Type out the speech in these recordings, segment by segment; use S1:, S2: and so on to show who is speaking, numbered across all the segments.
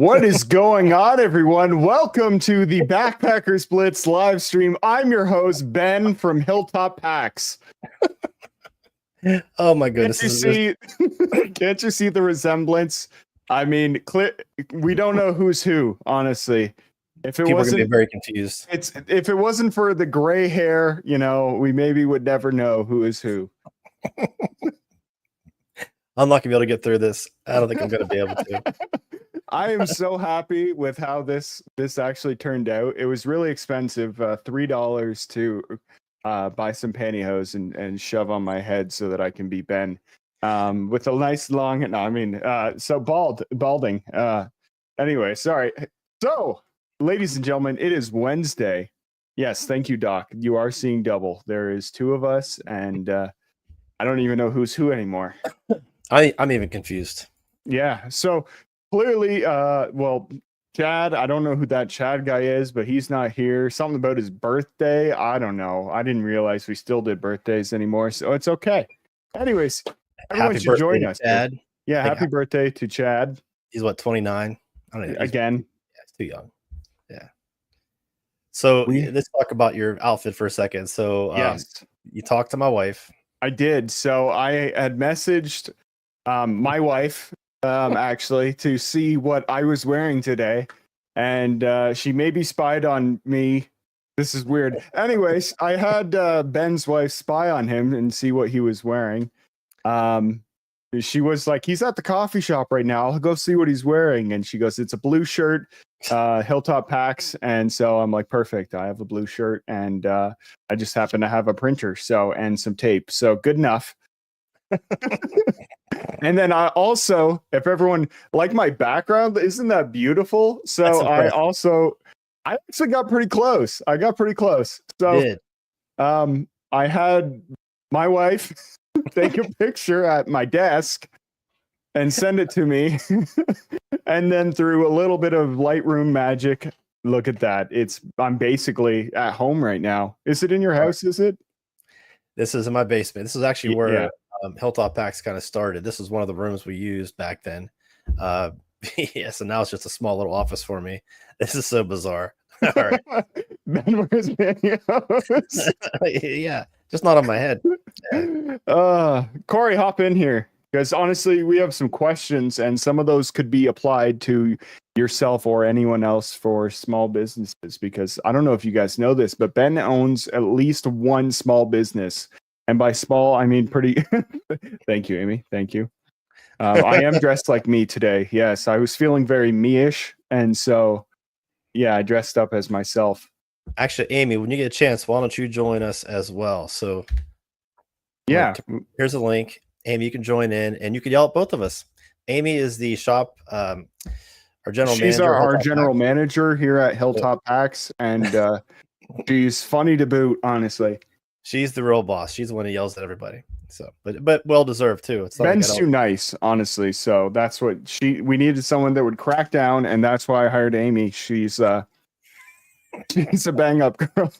S1: What is going on, everyone? Welcome to the Backpackers Blitz live stream. I'm your host, Ben from Hilltop Packs.
S2: Oh my goodness!
S1: Can't you see the resemblance? I mean, we don't know who's who, honestly. If it
S2: People are
S1: wasn't,
S2: gonna be very confused.
S1: If it wasn't for the gray hair, we maybe would never know who is who.
S2: I'm not gonna be able to get through this. I don't think I'm gonna be able to.
S1: I am so happy with how this actually turned out. It was really expensive, $3 to buy some pantyhose and shove on my head so that I can be Ben. With a nice long, balding. Anyway, sorry. So, ladies and gentlemen, it is Wednesday. Yes, thank you, Doc. You are seeing double. There is two of us, and I don't even know who's who anymore.
S2: I'm even confused.
S1: Yeah. So clearly, Chad, I don't know who that Chad guy is, but he's not here. Something about his birthday. I don't know. I didn't realize we still did birthdays anymore, so it's okay. Anyways, everyone should join us.
S2: Chad.
S1: Yeah, happy birthday to Chad.
S2: He's what, 29? I don't know.
S1: Again.
S2: Yeah, he's too young. Yeah. So let's talk about your outfit for a second. So
S1: yes,
S2: you talked to my wife.
S1: I did. So I had messaged my wife actually to see what I was wearing today, and she maybe spied on me. This is weird. Anyways, I had Ben's wife spy on him and see what he was wearing. She was like, he's at the coffee shop right now, I'll go see what he's wearing. And she goes, it's a blue shirt, Hilltop Packs. And so I'm like, perfect, I have a blue shirt, and I just happen to have a printer and some tape, so good enough. And then I also, if everyone like my background, isn't that beautiful? So I actually got pretty close. So I had my wife take a picture at my desk and send it to me. And then through a little bit of Lightroom magic, look at that. I'm basically at home right now. Is it in your house? Is it?
S2: This is in my basement. This is actually where Hilltop Packs kind of started. This was one of the rooms we used back then. Yeah, so now it's just a small little office for me. This is so bizarre. All right.
S1: Ben, where's pantyhose?
S2: Yeah, just not on my head.
S1: Corey, hop in here, because honestly, we have some questions, and some of those could be applied to yourself or anyone else for small businesses, because I don't know if you guys know this, but Ben owns at least one small business. And by small, I mean pretty. Thank you, Amy. Thank you. I am dressed like me today. Yes, I was feeling very me-ish. And so, yeah, I dressed up as myself.
S2: Actually, Amy, when you get a chance, why don't you join us as well? So,
S1: yeah,
S2: here's a link. Amy, you can join in, and you can yell at both of us. Amy is the shop, our general manager.
S1: She's our general manager here at Hilltop Packs, and she's funny to boot, honestly.
S2: She's the real boss. She's the one who yells at everybody. So, but well deserved too. It's
S1: Ben's too nice, honestly. So that's what we needed, someone that would crack down, and that's why I hired Amy. She's a bang up girl.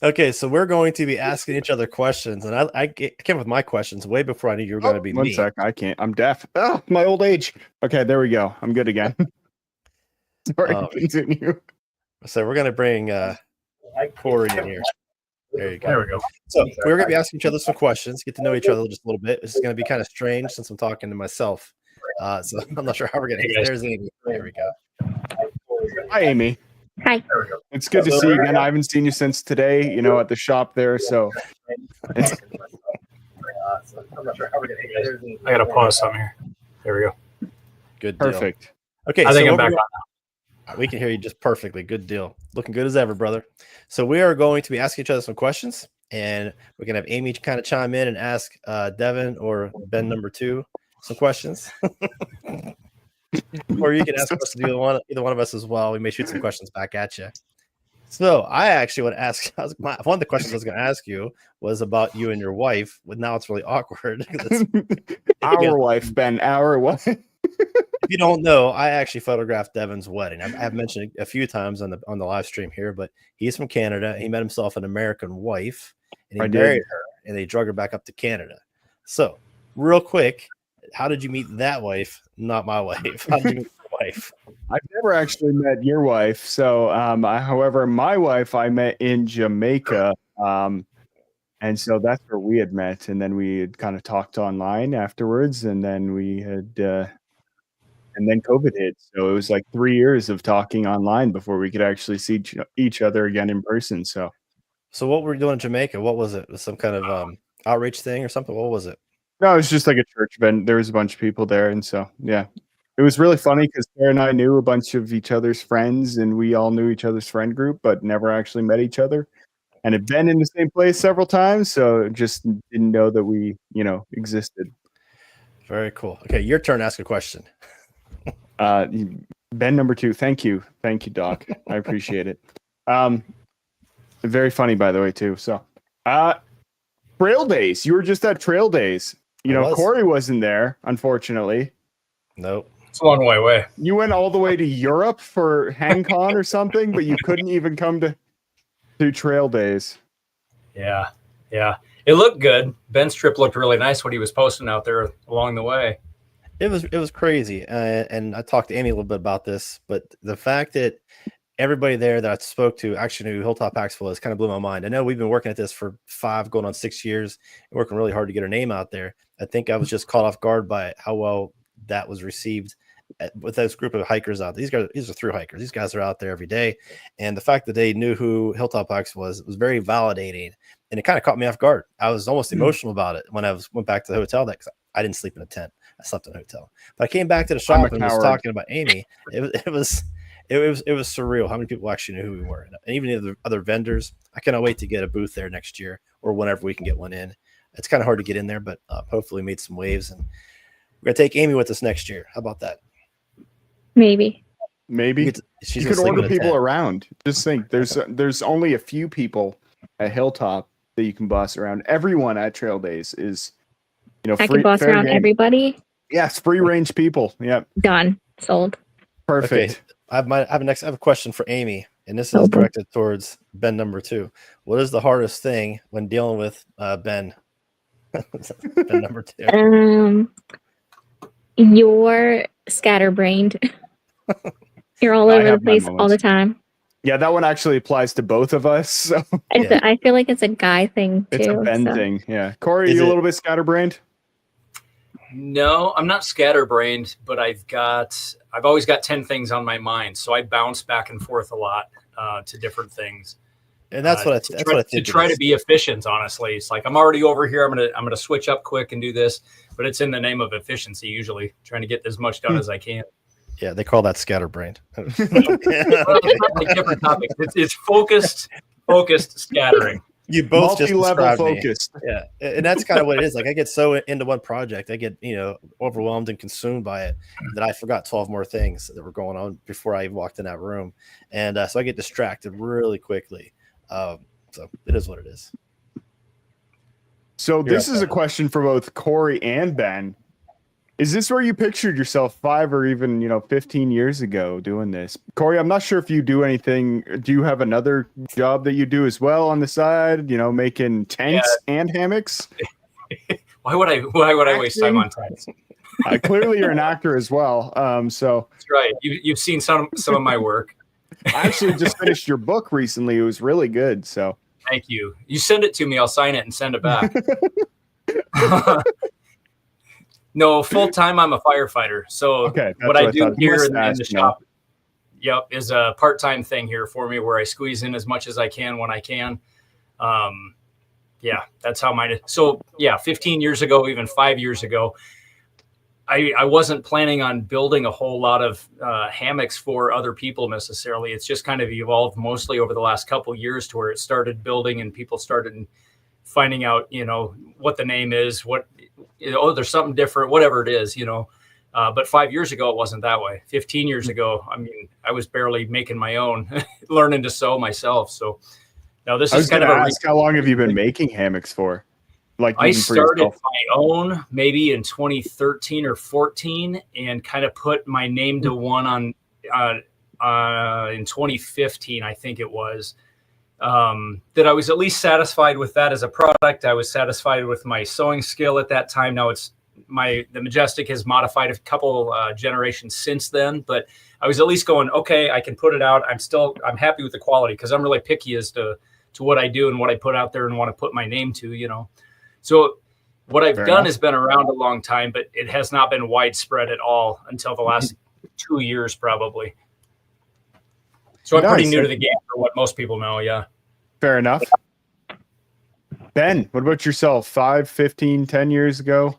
S2: Okay, so we're going to be asking each other questions, and I came with my questions way before I knew you were going to be me.
S1: 1 sec, I can't. I'm deaf. Oh, my old age. Okay, there we go. I'm good again. Sorry, continue.
S2: So we're going to bring Corey in here. There you go. There we go. So we're going to be asking each other some questions, get to know each other just a little bit. This is going to be kind of strange since I'm talking to myself. So I'm not sure how we're going to. There's Amy. There we go.
S1: Hi, Amy.
S3: Hi.
S1: It's good to see you again. I haven't seen you since today, at the shop there. So
S2: I'm not sure how we're going to.
S4: I got to pause something here. There we go.
S2: Good deal.
S1: Perfect.
S2: Okay,
S4: I think I'm back on now.
S2: We can hear you just perfectly. Good deal. Looking good as ever, brother. So we are going to be asking each other some questions, and we're going to have Amy kind of chime in and ask Devin or Ben number 2 some questions. Or you can ask us either one of us as well. We may shoot some questions back at you. So I actually want to ask, one of the questions I was going to ask you was about you and your wife. But now it's really awkward.
S1: Our wife, Ben, our wife.
S2: If you don't know, I actually photographed Devin's wedding. I've mentioned it a few times on the live stream here, but he's from Canada. He met himself an American wife, and he married her, and they drug her back up to Canada. So, real quick, how did you meet that wife? Not my wife. How did you meet my wife.
S1: I've never actually met your wife. So, however, my wife I met in Jamaica. And so that's where we had met. And then we had kind of talked online afterwards. And then and then COVID hit. So it was like 3 years of talking online before we could actually see each other again in person. So
S2: what were you doing in Jamaica? What was it? Was some kind of outreach thing or something? What was it?
S1: no, it was just like a church event. There was a bunch of people there. And so, yeah, it was really funny because Sarah and I knew a bunch of each other's friends and we all knew each other's friend group, but never actually met each other and had been in the same place several times. So just didn't know that we, existed.
S2: Very cool. Okay, your turn to ask a question.
S1: Ben number 2. Thank you, Doc. I appreciate it. Very funny, by the way, too. So, Trail Days. You were just at Trail Days. Corey wasn't there, unfortunately.
S2: Nope.
S4: It's a long way away.
S1: You went all the way to Europe for HangCon or something, but you couldn't even come to Trail Days.
S4: Yeah. It looked good. Ben's trip looked really nice. What he was posting out there along the way.
S2: It was crazy, and I talked to Amy a little bit about this, but the fact that everybody there that I spoke to actually knew who Hilltop Axel was kind of blew my mind. I know we've been working at this for 5 going on 6 years and working really hard to get our name out there. I think I was just caught off guard by how well that was received with this group of hikers out there. These are through hikers. These guys are out there every day, and the fact that they knew who Hilltop Axel was very validating, and it kind of caught me off guard. I was almost emotional about it when I went back to the hotel because I didn't sleep in a tent. I slept in a hotel, but I came back to the shop and was talking about Amy. It was surreal how many people actually knew who we were, and even the other vendors. I cannot wait to get a booth there next year or whenever we can get one in. It's kind of hard to get in there, but hopefully made some waves, and we're gonna take Amy with us next year. How about that?
S1: Maybe
S2: She's
S1: you could order people around. Just think, there's only a few people at Hilltop that you can boss around. Everyone at Trail Days is,
S3: I
S1: free,
S3: can boss around everybody.
S1: Yes, free range people. Yep.
S3: Done. Sold.
S1: Perfect.
S2: Okay. I have a question for Amy, and this is directed towards Ben number 2. What is the hardest thing when dealing with Ben? Ben number 2.
S3: You're scatterbrained. You're all over the place all the time.
S1: Yeah, that one actually applies to both of us. So
S3: I feel like it's a guy thing too.
S1: It's a Ben thing. Yeah. Corey, are you a little bit scatterbrained?
S4: No, I'm not scatterbrained, but I've always got 10 things on my mind. So I bounce back and forth a lot to different things.
S2: And that's what I think.
S4: To try to be efficient, honestly. It's like I'm already over here. I'm gonna switch up quick and do this, but it's in the name of efficiency, usually trying to get as much done as I can.
S2: Yeah, they call that scatterbrained.
S4: Well, it's different topic. It's focused scattering.
S2: You both
S1: multi-level focused.
S2: Yeah, and that's kind of what it is. Like I get so into one project, I get overwhelmed and consumed by it that I forgot 12 more things that were going on before I even walked in that room, and so I get distracted really quickly. So it is what it is.
S1: So this is a question for both Corey and Ben. Is this where you pictured yourself 5 or even 15 years ago doing this? Corey, I'm not sure if you do anything. Do you have another job that you do as well on the side? Making tents and hammocks.
S4: Why would I waste time on tents?
S1: Clearly, you're an actor as well. So
S4: that's right. You've seen some of my work.
S1: I actually just finished your book recently. It was really good. So
S4: thank you. You send it to me, I'll sign it and send it back. No, full time I'm a firefighter. So what I do here in the shop, is a part-time thing here for me where I squeeze in as much as I can when I can. That's how mine is. So 15 years ago, even 5 years ago, I wasn't planning on building a whole lot of hammocks for other people necessarily. It's just kind of evolved mostly over the last couple years to where it started building and people started finding out, what the name is, there's something different, whatever it is, but 5 years ago, it wasn't that way. 15 years ago, I was barely making my own, learning to sew myself. So now this is kind of
S1: how long have you been making hammocks for? Like
S4: I started my own maybe in 2013 or 14 and kind of put my name to one on in 2015, I think it was. That I was at least satisfied with that as a product. I was satisfied with my sewing skill at that time. Now the Majestic has modified a couple generations since then, but I was at least going, okay, I can put it out. I'm happy with the quality because I'm really picky as to what I do and what I put out there and want to put my name to, you know. So what I've done has been around a long time, but it has not been widespread at all until the last 2 years, probably. So I'm pretty new to the game for what most people know. Yeah.
S1: Fair enough. Ben, what about yourself? 5, 15, 10 years ago?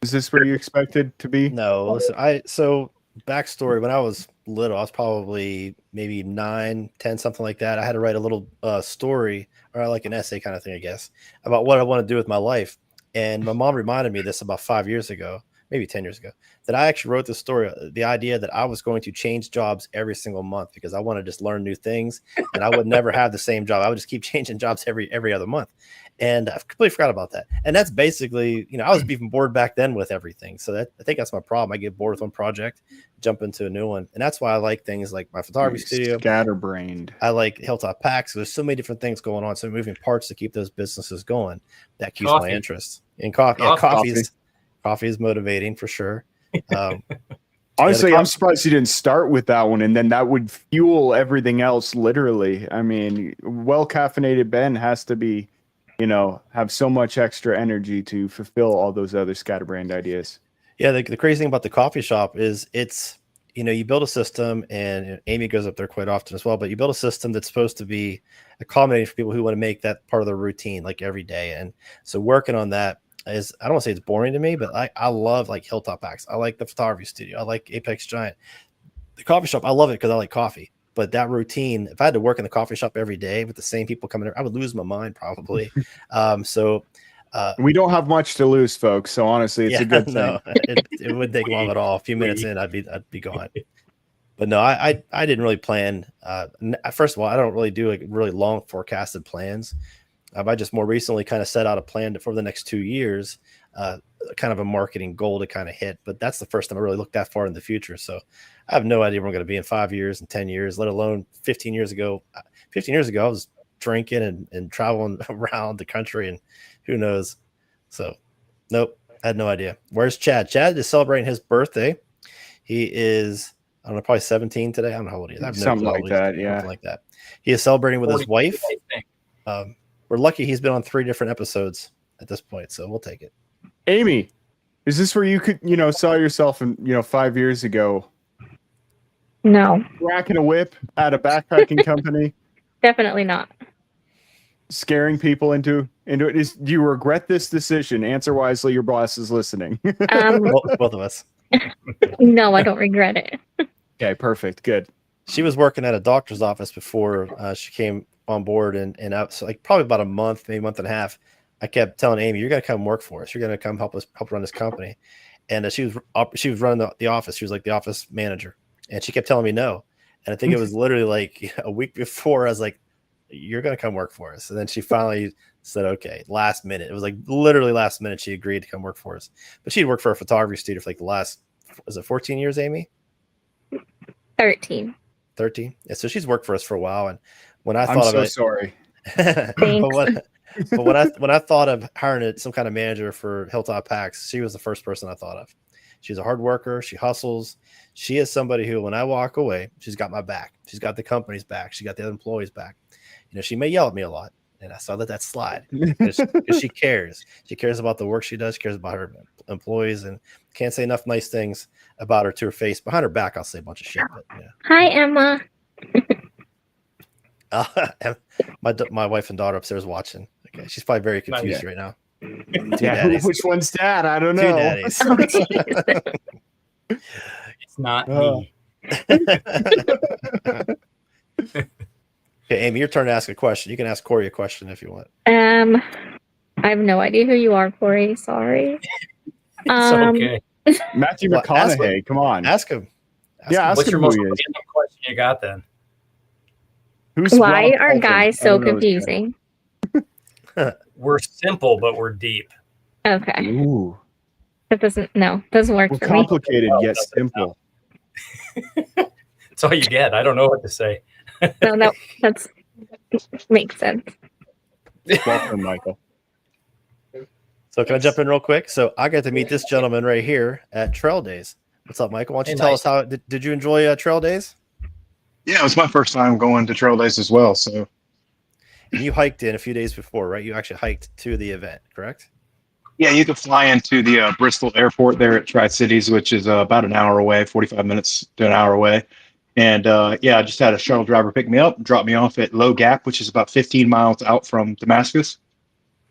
S1: Is this where you expected to be?
S2: No, listen, so backstory, when I was little, I was probably maybe 9, 10, something like that. I had to write a little story, or like an essay kind of thing, I guess, about what I want to do with my life. And my mom reminded me of this about 5 years ago, maybe 10 years ago, that I actually wrote this story, the idea that I was going to change jobs every single month because I want to just learn new things and I would never have the same job. I would just keep changing jobs every other month. And I've completely forgot about that. And that's basically, you know, I was even bored back then with everything. So I think that's my problem. I get bored with one project, jump into a new one. And that's why I like things like my photography studio.
S1: Scatterbrained.
S2: I like Hilltop Packs. There's so many different things going on. So moving parts to keep those businesses going. That keeps my interest. And coffee. Yeah, coffee is motivating for sure.
S1: Honestly, I'm surprised you didn't start with that one, and then that would fuel everything else. Literally, I mean, well caffeinated Ben has to be, you know, have so much extra energy to fulfill all those other scatterbrained ideas.
S2: Yeah, the crazy thing about the coffee shop is it's, you know, you build a system, and Amy goes up there quite often as well, but you build a system that's supposed to be accommodating for people who want to make that part of their routine, like every day. And so working on that is, I don't want to say it's boring to me, but I love like Hilltop Packs. I like the photography studio. I like Apex Giant. The coffee shop, I love it because I like coffee. But that routine, if I had to work in the coffee shop every day with the same people coming in, I would lose my mind probably. We
S1: don't have much to lose, folks. So honestly, it's a good thing.
S2: No, it wouldn't take long at all. A few minutes in, I'd be gone. But no, I didn't really plan. First of all, I don't really do like really long forecasted plans. I just more recently kind of set out a plan for the next 2 years, kind of a marketing goal to kind of hit. But that's the first time I really looked that far in the future. So I have no idea where I'm going to be in 5 years and 10 years, let alone 15 years ago. 15 years ago, I was drinking and traveling around the country, and who knows. So nope, I had no idea. Where's Chad? Chad is celebrating his birthday. He is, I don't know, probably 17 today. I don't know how old he is. I have no
S1: something
S2: clue
S1: like that. Yeah.
S2: Something like that. He is celebrating with his wife. We're lucky he's been on 3 different episodes at this point, so we'll take it.
S1: Amy, is this where you could, you know, saw yourself in, you know, 5 years ago?
S3: No.
S1: Racking a whip at a backpacking company?
S3: Definitely not.
S1: Scaring people into it. Do you regret this decision? Answer wisely, your boss is listening.
S2: Both of us.
S3: No, I don't regret it.
S1: Okay, perfect. Good.
S2: She was working at a doctor's office before she came on board, and so like probably about a month, maybe a month and a half, I kept telling Amy, "You're gonna come work for us. You're gonna come help run this company." And she was running the office. She was like the office manager, and she kept telling me no. And I think it was literally like a week before I was like, "You're gonna come work for us." And then she finally said, "Okay." Last minute, it was like literally last minute, she agreed to come work for us. But she'd worked for a photography studio for like the last, was it 14 years, Amy?
S3: 13.
S2: 13. Yeah, so she's worked for us for a while, and when I thought
S1: I'm
S2: of
S1: so
S2: it,
S1: sorry.
S2: but when I thought of hiring some kind of manager for Hilltop Packs, she was the first person I thought of. She's a hard worker. She hustles. She is somebody who, when I walk away, she's got my back. She's got the company's back. She got the other employees' back. You know, she may yell at me a lot, and I saw that slide because she cares. She cares about the work she does. She cares about her employees, and can't say enough nice things about her to her face. Behind her back, I'll say a bunch of shit. But, yeah.
S3: Hi, Emma.
S2: My wife and daughter upstairs watching. Okay, she's probably very confused right now.
S1: Which one's dad? I don't know.
S2: 2 daddies.
S4: It's not me.
S2: Okay, Amy, your turn to ask a question. You can ask Corey a question if you want.
S3: I have no idea who you are, Corey. Sorry.
S4: It's okay.
S1: Matthew McConaughey. Come on.
S2: Ask him.
S4: What's your most random question you got then?
S3: Why are guys so confusing?
S4: We're simple, but we're deep.
S3: Okay.
S1: Ooh.
S3: That doesn't work
S1: We're
S3: for me.
S1: complicated yet simple.
S4: That's all you get. I don't know what to say.
S3: No, that's makes sense.
S1: Welcome, Michael.
S2: So can I jump in real quick? So I got to meet this gentleman right here at Trail Days. What's up, Michael? Why don't you tell us how did you enjoy Trail Days?
S5: Yeah, it was my first time going to Trail Days as well. So,
S2: and you hiked in a few days before, right? You actually hiked to the event, correct?
S5: yeah, you can fly into the Bristol Airport there at Tri-Cities, which is about an hour away, 45 minutes to an hour away. And yeah, I just had a shuttle driver pick me up, drop me off at Low Gap, which is about 15 miles out from Damascus.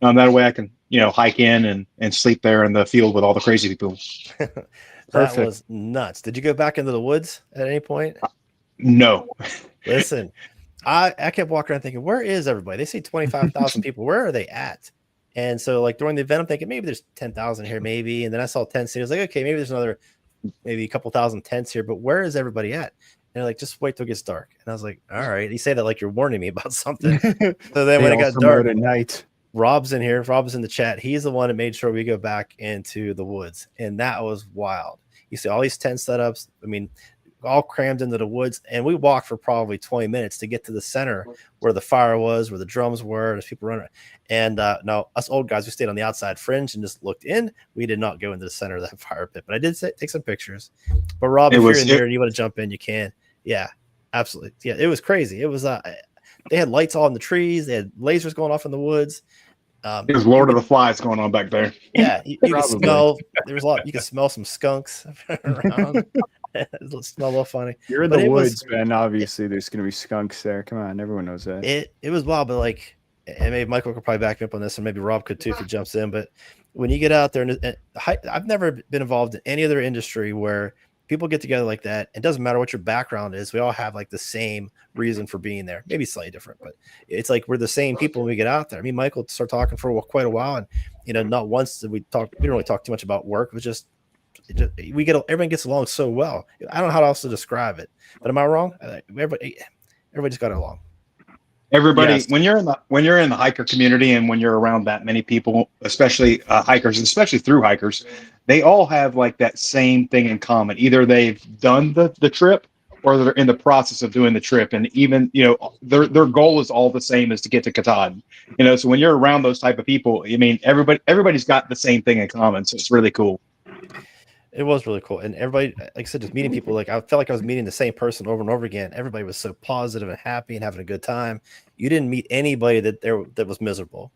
S5: That way I can, hike in and sleep there in the field with all the crazy people.
S2: That was nuts. Did you go back into the woods at any point?
S5: No.
S2: Listen, I kept walking around thinking, where is everybody? They see 25,000 people. Where are they at? And so like during the event, I'm thinking maybe there's 10,000 here, maybe. And then I saw tents. And I was like, okay, maybe there's another, maybe a couple thousand tents here, but where is everybody at? And they're like, just wait till it gets dark. And I was like, all right. You say that like you're warning me about something. So then when it got dark
S1: at night,
S2: Rob's in here. Rob's in the chat. He's the one that made sure we go back into the woods. And that was wild. You see all these tent setups. I mean, all crammed into the woods. And we walked for probably 20 minutes to get to the center where the fire was, where the drums were, there's people running. And no, us old guys, we stayed on the outside fringe and just looked in. We did not go into the center of that fire pit. But I did take some pictures. But Rob, if you're in there and you want to jump in, you can. Yeah, absolutely. Yeah, it was crazy. It was they had lights all in the trees. They had lasers going off in the woods.
S5: It was Lord of the Flies going on back there.
S2: Yeah, you can smell. There was a lot. You can smell some skunks around. It smelled a little funny.
S1: You're in the woods, Ben. Obviously, there's going to be skunks there. Come on, everyone knows that.
S2: It was wild, but like, and maybe Michael could probably back me up on this, and maybe Rob could too if he jumps in. But when you get out there, and I've never been involved in any other industry where people get together like that. It doesn't matter what your background is. We all have like the same reason for being there. Maybe slightly different, but it's like we're the same people when we get out there. I mean, Michael started talking for quite a while, and not once did we talk. We didn't really talk too much about work. It was just everyone gets along so well. I don't know how else to describe it, but am I wrong? Everybody just got along.
S5: Everybody, yes. when you're in the hiker community and when you're around that many people, especially hikers, and especially through hikers, they all have like that same thing in common. Either they've done the trip or they're in the process of doing the trip. And even, their goal is all the same, is to get to Katahdin. So when you're around those type of people, I mean, everybody's got the same thing in common. So it's really cool.
S2: It was really cool. And everybody, like I said, just meeting people, like I felt like I was meeting the same person over and over again. Everybody was so positive and happy and having a good time. You didn't meet anybody that was miserable.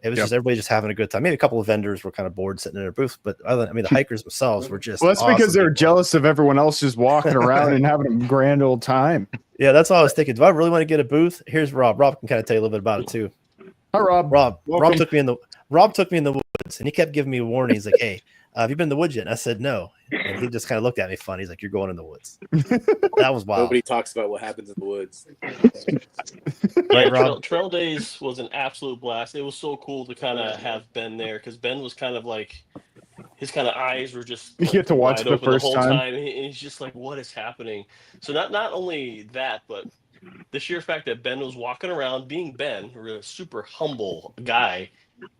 S2: It was just everybody just having a good time. Maybe a couple of vendors were kind of bored sitting in their booths, but the hikers themselves were just
S1: that's awesome because they're jealous of everyone else just walking around and having a grand old time.
S2: Yeah, that's all I was thinking. Do I really want to get a booth? Here's Rob. Rob can kind of tell you a little bit about it too.
S1: Hi, Rob.
S2: Rob took me in the woods, and he kept giving me warnings like, "Hey, have you been in the woods yet?" And I said no, and he just kind of looked at me funny. He's like, "You're going in the woods." That was wild.
S6: Nobody talks about what happens in the woods.
S2: Right, Rob?
S7: Trail Days was an absolute blast. It was so cool to kind of have Ben there, because Ben was kind of like, his kind of eyes were just
S1: you get to watch it the first
S7: whole
S1: time.
S7: And he's just like, what is happening? So not only that, but the sheer fact that Ben was walking around being Ben, a super humble guy,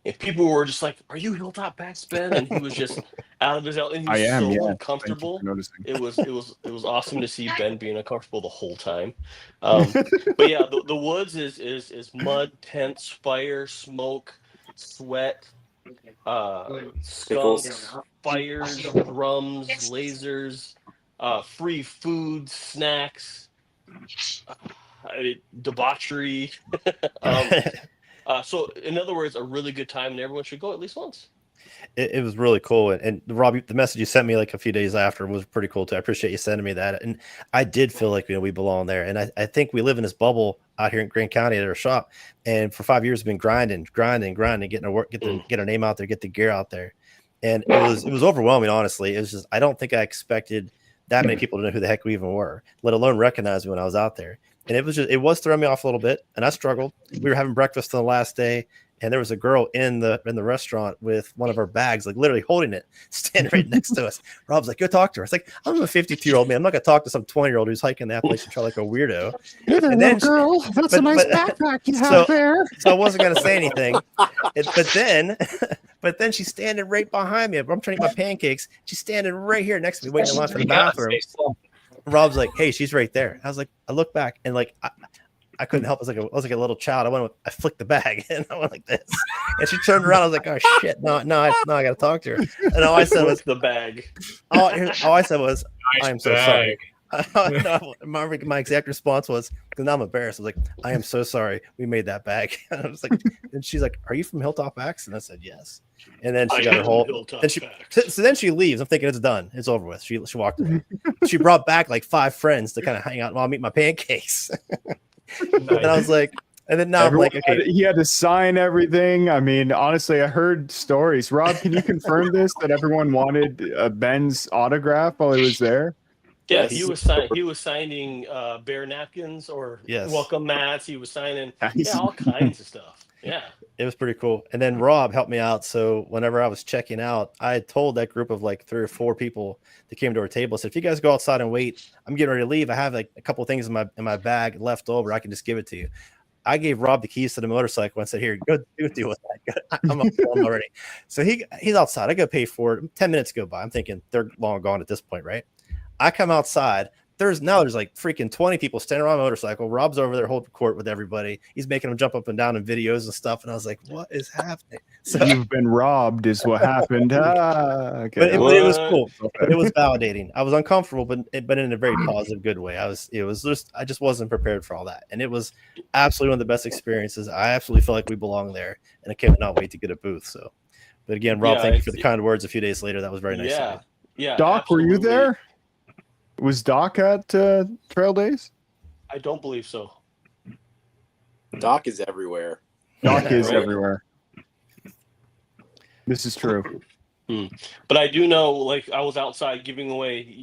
S7: and people were just like, "Are you Hilltop Backs, Ben?" And he was just out of his element. And he was so uncomfortable. It was awesome to see Ben being uncomfortable the whole time. But yeah, the woods is mud, tents, fire, smoke, sweat, skunks, fires, drums, lasers, free food, snacks, debauchery. So in other words, a really good time, and everyone should go at least once.
S2: It was really cool. And Rob, the message you sent me like a few days after was pretty cool too. I appreciate you sending me that. And I did feel like, we belong there. And I think we live in this bubble out here in Grant County at our shop. And for 5 years we've been grinding, getting our work, get our name out there, get the gear out there. And it was overwhelming, honestly. It was just, I don't think I expected that many people to know who the heck we even were, let alone recognize me when I was out there. And it was throwing me off a little bit, and I struggled. We were having breakfast on the last day, and there was a girl in the restaurant with one of our bags, like literally holding it, standing right next to us. Rob's like, "Go talk to her." It's like, I'm a 52-year-old man. I'm not gonna talk to some 20-year-old who's hiking the Appalachian Trail like a weirdo.
S1: And then, girl, that's a nice backpack you have there.
S2: So I wasn't gonna say anything, but then she's standing right behind me. I'm trying to eat my pancakes. She's standing right here next to me, waiting in line for the bathroom. Rob's like, "Hey, she's right there." I was like, I look back and like, I couldn't help. I was like a little child. I flicked the bag and I went like this. And she turned around. I was like, oh shit, no, I got to talk to her. And all I said was
S7: the bag.
S2: All I said was,
S4: Nice
S2: I am so
S4: bag.
S2: sorry. No, my exact response was, because now I'm embarrassed. I was like, I am so sorry. We made that bag. And I was like, and she's like, are you from Hilltop Axe? And I said, yes. And then she got her whole. Then she leaves. I'm thinking it's done. It's over with. She walked away. She brought back like 5 friends to kind of hang out while I eat my pancakes. And I was like, and then now
S1: Everyone
S2: I'm like, okay.
S1: he had to sign everything. I mean, honestly, I heard stories. Rob, can you confirm this that everyone wanted Ben's autograph while he was there?
S7: Yeah,
S6: Yes.
S7: he was signing bear napkins or
S2: Yes.
S7: welcome mats. He was signing
S1: Nice.
S7: all kinds of stuff. Yeah.
S2: It was pretty cool. And then Rob helped me out. So whenever I was checking out, I told that group of like 3 or 4 people that came to our table, I said, if you guys go outside and wait, I'm getting ready to leave. I have like a couple of things in my bag left over. I can just give it to you. I gave Rob the keys to the motorcycle and said, here, go deal with that. I'm on film already. So he's outside. I go pay for it. 10 minutes go by. I'm thinking they're long gone at this point, right? I come outside. There's like freaking 20 people standing around a motorcycle. Rob's over there holding court with everybody. He's making them jump up and down in videos and stuff. And I was like, what is happening? So
S1: You've been robbed is what happened. Okay.
S2: but it was cool. It was validating. I was uncomfortable, but in a very positive, good way. I just wasn't prepared for all that. And it was absolutely one of the best experiences. I absolutely feel like we belong there. And I cannot wait to get a booth. So, but again, Rob, thank you for the kind words a few days later. That was very nice.
S7: Yeah. Yeah.
S1: Doc,
S7: absolutely.
S1: were you there? Was Doc at Trail Days?
S7: I don't believe so.
S6: Doc is everywhere.
S1: Doc is
S7: Right.
S1: everywhere. This is true.
S7: But I do know, like, I was outside giving away,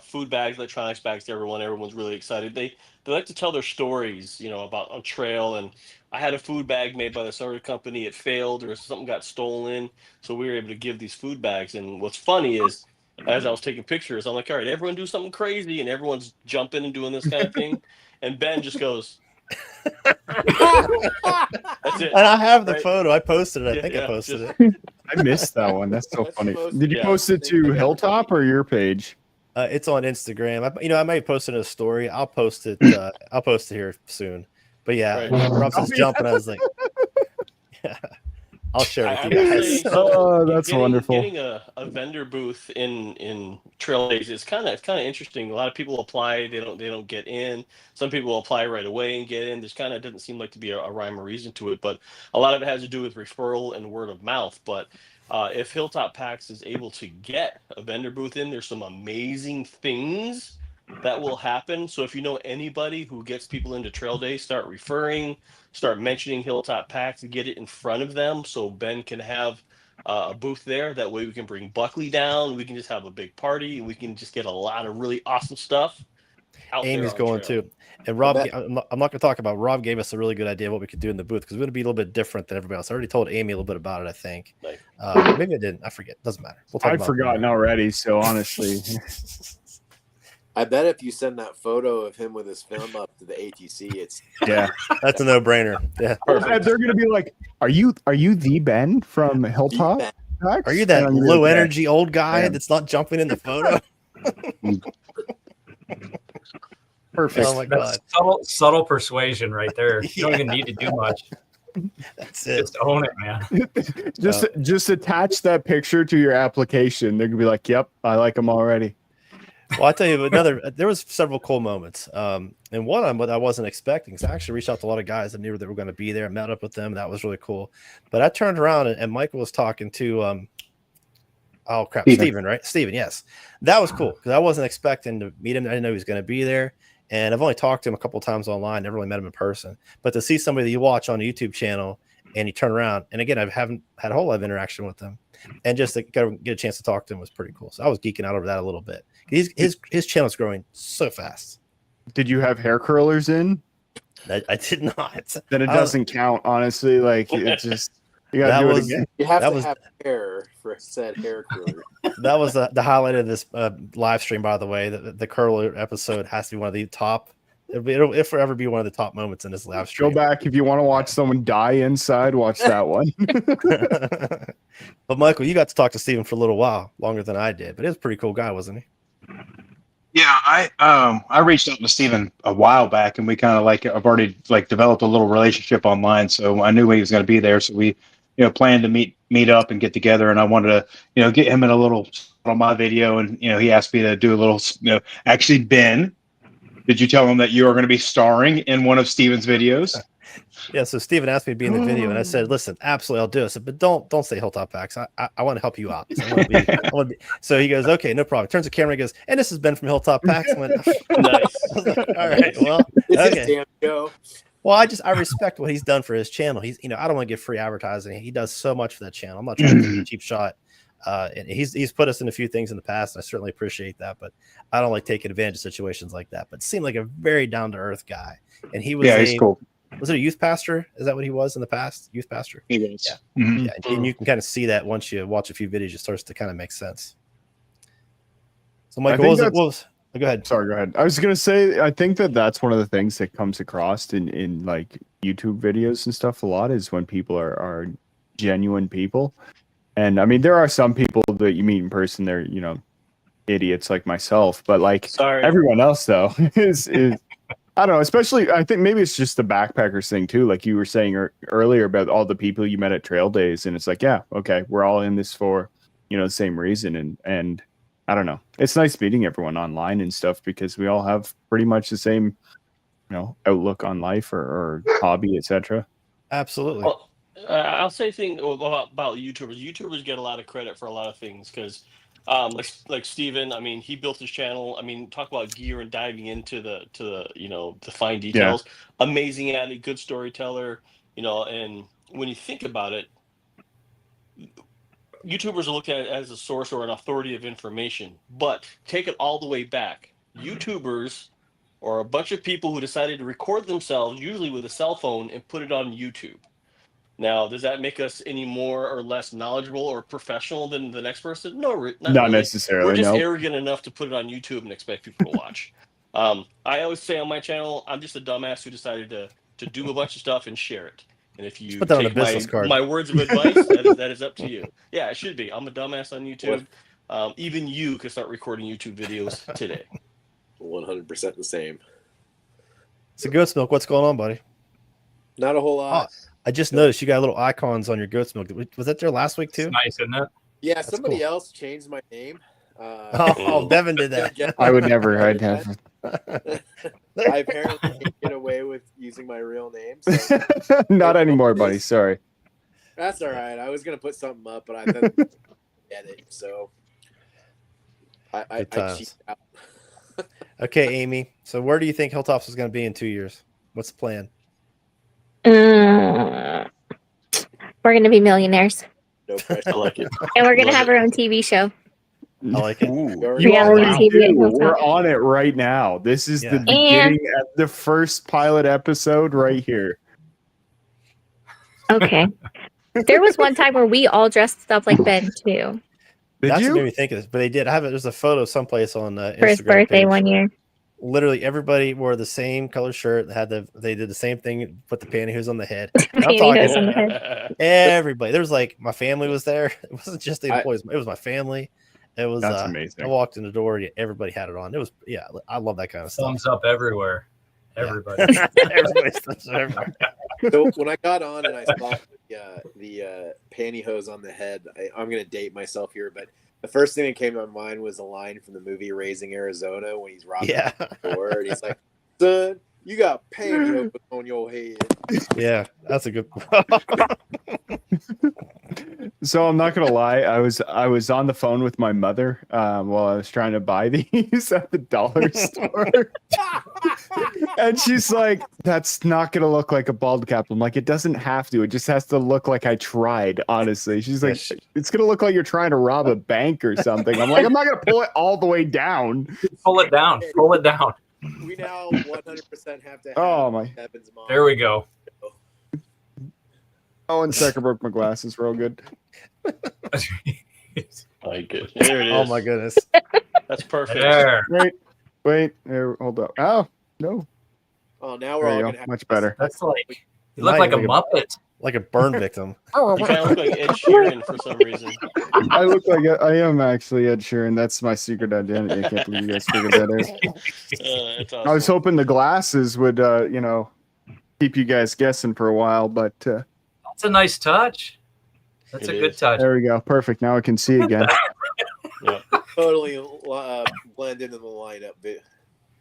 S7: food bags, electronics bags to everyone. Everyone's really excited. They like to tell their stories, about on trail. And I had a food bag made by this other company. It failed, or something got stolen, so we were able to give these food bags. And what's funny is, as I was taking pictures, I'm like, all right, everyone do something crazy, and everyone's jumping and doing this kind of thing. And Ben just goes, that's it.
S2: And I have the
S7: Right.
S2: photo. I posted it. I think I posted it.
S1: I missed that one. That's so
S6: That's
S1: funny.
S6: the most-
S1: Did you
S7: Yeah.
S1: post it to Hilltop or your page?
S2: It's on Instagram. I might post it in a story. I'll post it. I'll post it here soon. But yeah,
S7: Right.
S2: Rob says jumping. I was like, yeah, I'll share it
S7: I
S2: with you
S7: will
S2: guys.
S7: say,
S1: Oh, that's wonderful.
S7: Getting a vendor booth in Trail Days is kind of interesting. A lot of people apply, they don't get in. Some people apply right away and get in. There's kind of doesn't seem like to be a rhyme or reason to it, but a lot of it has to do with referral and word of mouth. But if Hilltop Packs is able to get a vendor booth in, there's some amazing things that will happen. So if you know anybody who gets people into Trail Days, start referring, start mentioning Hilltop Packs, and get it in front of them so Ben can have a booth there. That way we can bring Buckley down. We can just have a big party. We can just get a lot of really awesome stuff out there
S2: Amy's
S7: on
S2: going
S7: trail.
S2: too. And Rob,
S6: bet.
S2: I'm not going to talk about. Rob gave us a really good idea of what we could do in the booth because we're going to be a little bit different than everybody else. I already told Amy a little bit about it. I think
S7: Nice.
S2: maybe I didn't. I forget. Doesn't matter. We'll talk
S1: I'd
S2: about it
S1: forgotten
S2: later.
S1: already. So honestly,
S6: I bet if you send that photo of him with his film up to the ATC, it's
S1: yeah.
S2: That's a no-brainer. Yeah.
S1: And they're gonna be like, "Are you the Ben from Hilltop?
S6: Ben.
S1: Packs?"
S2: Are you that
S1: And I'm gonna be like,
S2: low
S1: "Yeah."
S2: energy old guy
S1: Yeah.
S2: that's not jumping in the photo?
S1: Perfect.
S2: Oh my god,
S4: That's subtle persuasion right there. You don't even need to do much.
S2: that's it.
S4: Just own it, man.
S1: Just attach that picture to your application. They're gonna be like, "Yep, I like them already."
S2: Well, I tell you, there was several cool moments. And one of them, what I wasn't expecting, because I actually reached out to a lot of guys that knew they were going to be there, met up with them. And that was really cool. But I turned around and Michael was talking to, Steven, right? Steven, yes. That was cool because I wasn't expecting to meet him. I didn't know he was going to be there. And I've only talked to him a couple of times online, never really met him in person. But to see somebody that you watch on a YouTube channel and you turn around, and again, I haven't had a whole lot of interaction with them. And just to get a chance to talk to him was pretty cool. So I was geeking out over that a little bit. His channel's growing so fast.
S1: Did you have hair curlers in?
S2: I did not.
S1: Then it doesn't count, honestly. Like it just you gotta do it again.
S6: you have
S2: That
S6: to
S2: was-
S6: have hair for said hair curler.
S2: That was the highlight of this live stream, by the way. The curler episode has to be one of the top. It'll forever be one of the top moments in this live
S1: Go
S2: stream.
S1: back if you want to watch someone die inside. Watch that one.
S2: But Michael, you got to talk to Steven for a little while, longer than I did. But he was a pretty cool guy, wasn't he?
S5: Yeah, I reached out to Steven a while back, and we kind of I've already developed a little relationship online, so I knew he was going to be there, so we planned to meet up and get together, and I wanted to get him in a little on my video, and he asked me to do a little actually, Ben, did you tell him that you are going to be starring in one of Steven's videos?
S2: Yeah, so Steven asked me to be in the video, and I said, "Listen, absolutely, I'll do it." I said, "But don't say Hilltop Packs. I want to help you out. So, I want to be." So he goes, "Okay, no problem." Turns the camera and goes, "And this has been from Hilltop Packs." I went,
S7: Nice.
S2: I was like, all right, well,
S6: It's
S2: okay.
S6: damn show.
S2: Well, I respect what he's done for his channel. He's, I don't want to get free advertising. He does so much for that channel. I'm not trying to take a cheap shot. And he's put us in a few things in the past, and I certainly appreciate that. But I don't like taking advantage of situations like that. But seemed like a very down to earth guy, and he was
S5: he's cool.
S2: Was it a youth pastor? Is that what he was in the past? Youth pastor?
S5: He was.
S2: Yeah.
S5: Mm-hmm.
S2: Yeah. And you can kind of see that once you watch a few videos, it starts to kind of make sense. So, Michael, what was it? Go ahead.
S1: Sorry, go ahead. I was gonna say, I think that's one of the things that comes across in like YouTube videos and stuff a lot is when people are genuine people. And I mean, there are some people that you meet in person, they're idiots like myself, but everyone else though is I don't know, especially I think maybe it's just the backpackers thing too, like you were saying earlier about all the people you met at trail days, and it's like, yeah, okay, we're all in this for the same reason, and I don't know, it's nice meeting everyone online and stuff because we all have pretty much the same outlook on life or hobby, etc.
S2: Absolutely.
S7: Well, I'll say a thing about YouTubers. YouTubers get a lot of credit for a lot of things because, like Steven, I mean, he built his channel. I mean, talk about gear and diving into the the fine details. Yeah. Amazing at it, good storyteller. And when you think about it, YouTubers are looked at as a source or an authority of information. But take it all the way back. YouTubers are a bunch of people who decided to record themselves, usually with a cell phone, and put it on YouTube. Now, does that make us any more or less knowledgeable or professional than the next person? No, not really.
S1: Necessarily.
S7: We're just arrogant enough to put it on YouTube and expect people to watch. I always say on my channel, I'm just a dumbass who decided to do a bunch of stuff and share it. And if you take my words of advice, that is up to you. Yeah, it should be. I'm a dumbass on YouTube. Even you can start recording YouTube videos today.
S6: 100% the same.
S2: So, Goat's Milk, what's going on, buddy?
S6: Not a whole lot.
S2: Oh, I just noticed you got little icons on your Goat's Milk. Was that there last week too?
S4: It's nice, isn't it?
S6: Yeah, that's somebody else changed my name.
S2: Devin did that.
S1: I would never. I'd have.
S6: I apparently can't get away with using my real name. So.
S1: Not anymore, buddy. Sorry.
S6: That's all right. I was gonna put something up, but I didn't get it, so I cheated out.
S2: Okay, Amy. So where do you think Hilltops is going to be in 2 years? What's the plan?
S3: We're going to be millionaires.
S6: No pressure. I like it.
S3: And we're going to have our own TV show.
S2: I like it.
S3: Reality TV.
S1: We're on it right now. This is the beginning of the first pilot episode right here.
S3: Okay. There was one time where we all dressed up like Ben too.
S2: That's what made me think of this, but they did. There's a photo someplace on
S3: for his birthday one year.
S2: Literally, everybody wore the same color shirt. They did the same thing. Put the pantyhose on the head.
S3: Pantyhose on the head.
S2: Everybody. There was my family was there. It wasn't just the employees. It was my family. It was.
S1: That's amazing.
S2: I walked in the door. Everybody had it on. It was. Yeah, I love that kind of stuff.
S4: Thumbs up everywhere. Everybody.
S2: Everybody's thumbs up everywhere.
S6: So when I got on and I saw the pantyhose on the head, I'm going to date myself here, but the first thing that came to my mind was a line from the movie Raising Arizona when he's rocking the door and he's like, "Son, you got pantyhose on your head."
S2: Yeah, that's a good.
S1: So I'm not gonna lie, I was on the phone with my mother while I was trying to buy these at the dollar store, and she's like, "That's not gonna look like a bald cap." I'm like, "It doesn't have to. It just has to look like I tried." Honestly, she's like, "It's gonna look like you're trying to rob a bank or something." I'm like, "I'm not gonna pull it all the way down.
S4: Pull it down. Pull it down."
S6: We now 100% have to have Devin's mom.
S4: There we go.
S1: Oh, and second broke my glasses real good.
S7: My goodness. There it is.
S2: Oh my goodness.
S7: That's perfect.
S4: There.
S1: Wait, here, hold up. Oh, no.
S6: Oh, now we're all gonna have
S1: much better.
S4: That's like you look like a Muppet.
S2: like a burn victim.
S7: You kind of look like Ed Sheeran for some reason.
S1: I look like I am actually Ed Sheeran. That's my secret identity. I can't believe you guys figured that out.
S7: That's awesome.
S1: I was hoping the glasses would, keep you guys guessing for a while, but
S4: That's a nice touch. That's a good touch.
S1: there we go. Perfect. Now I can see again.
S6: Totally blend into the lineup.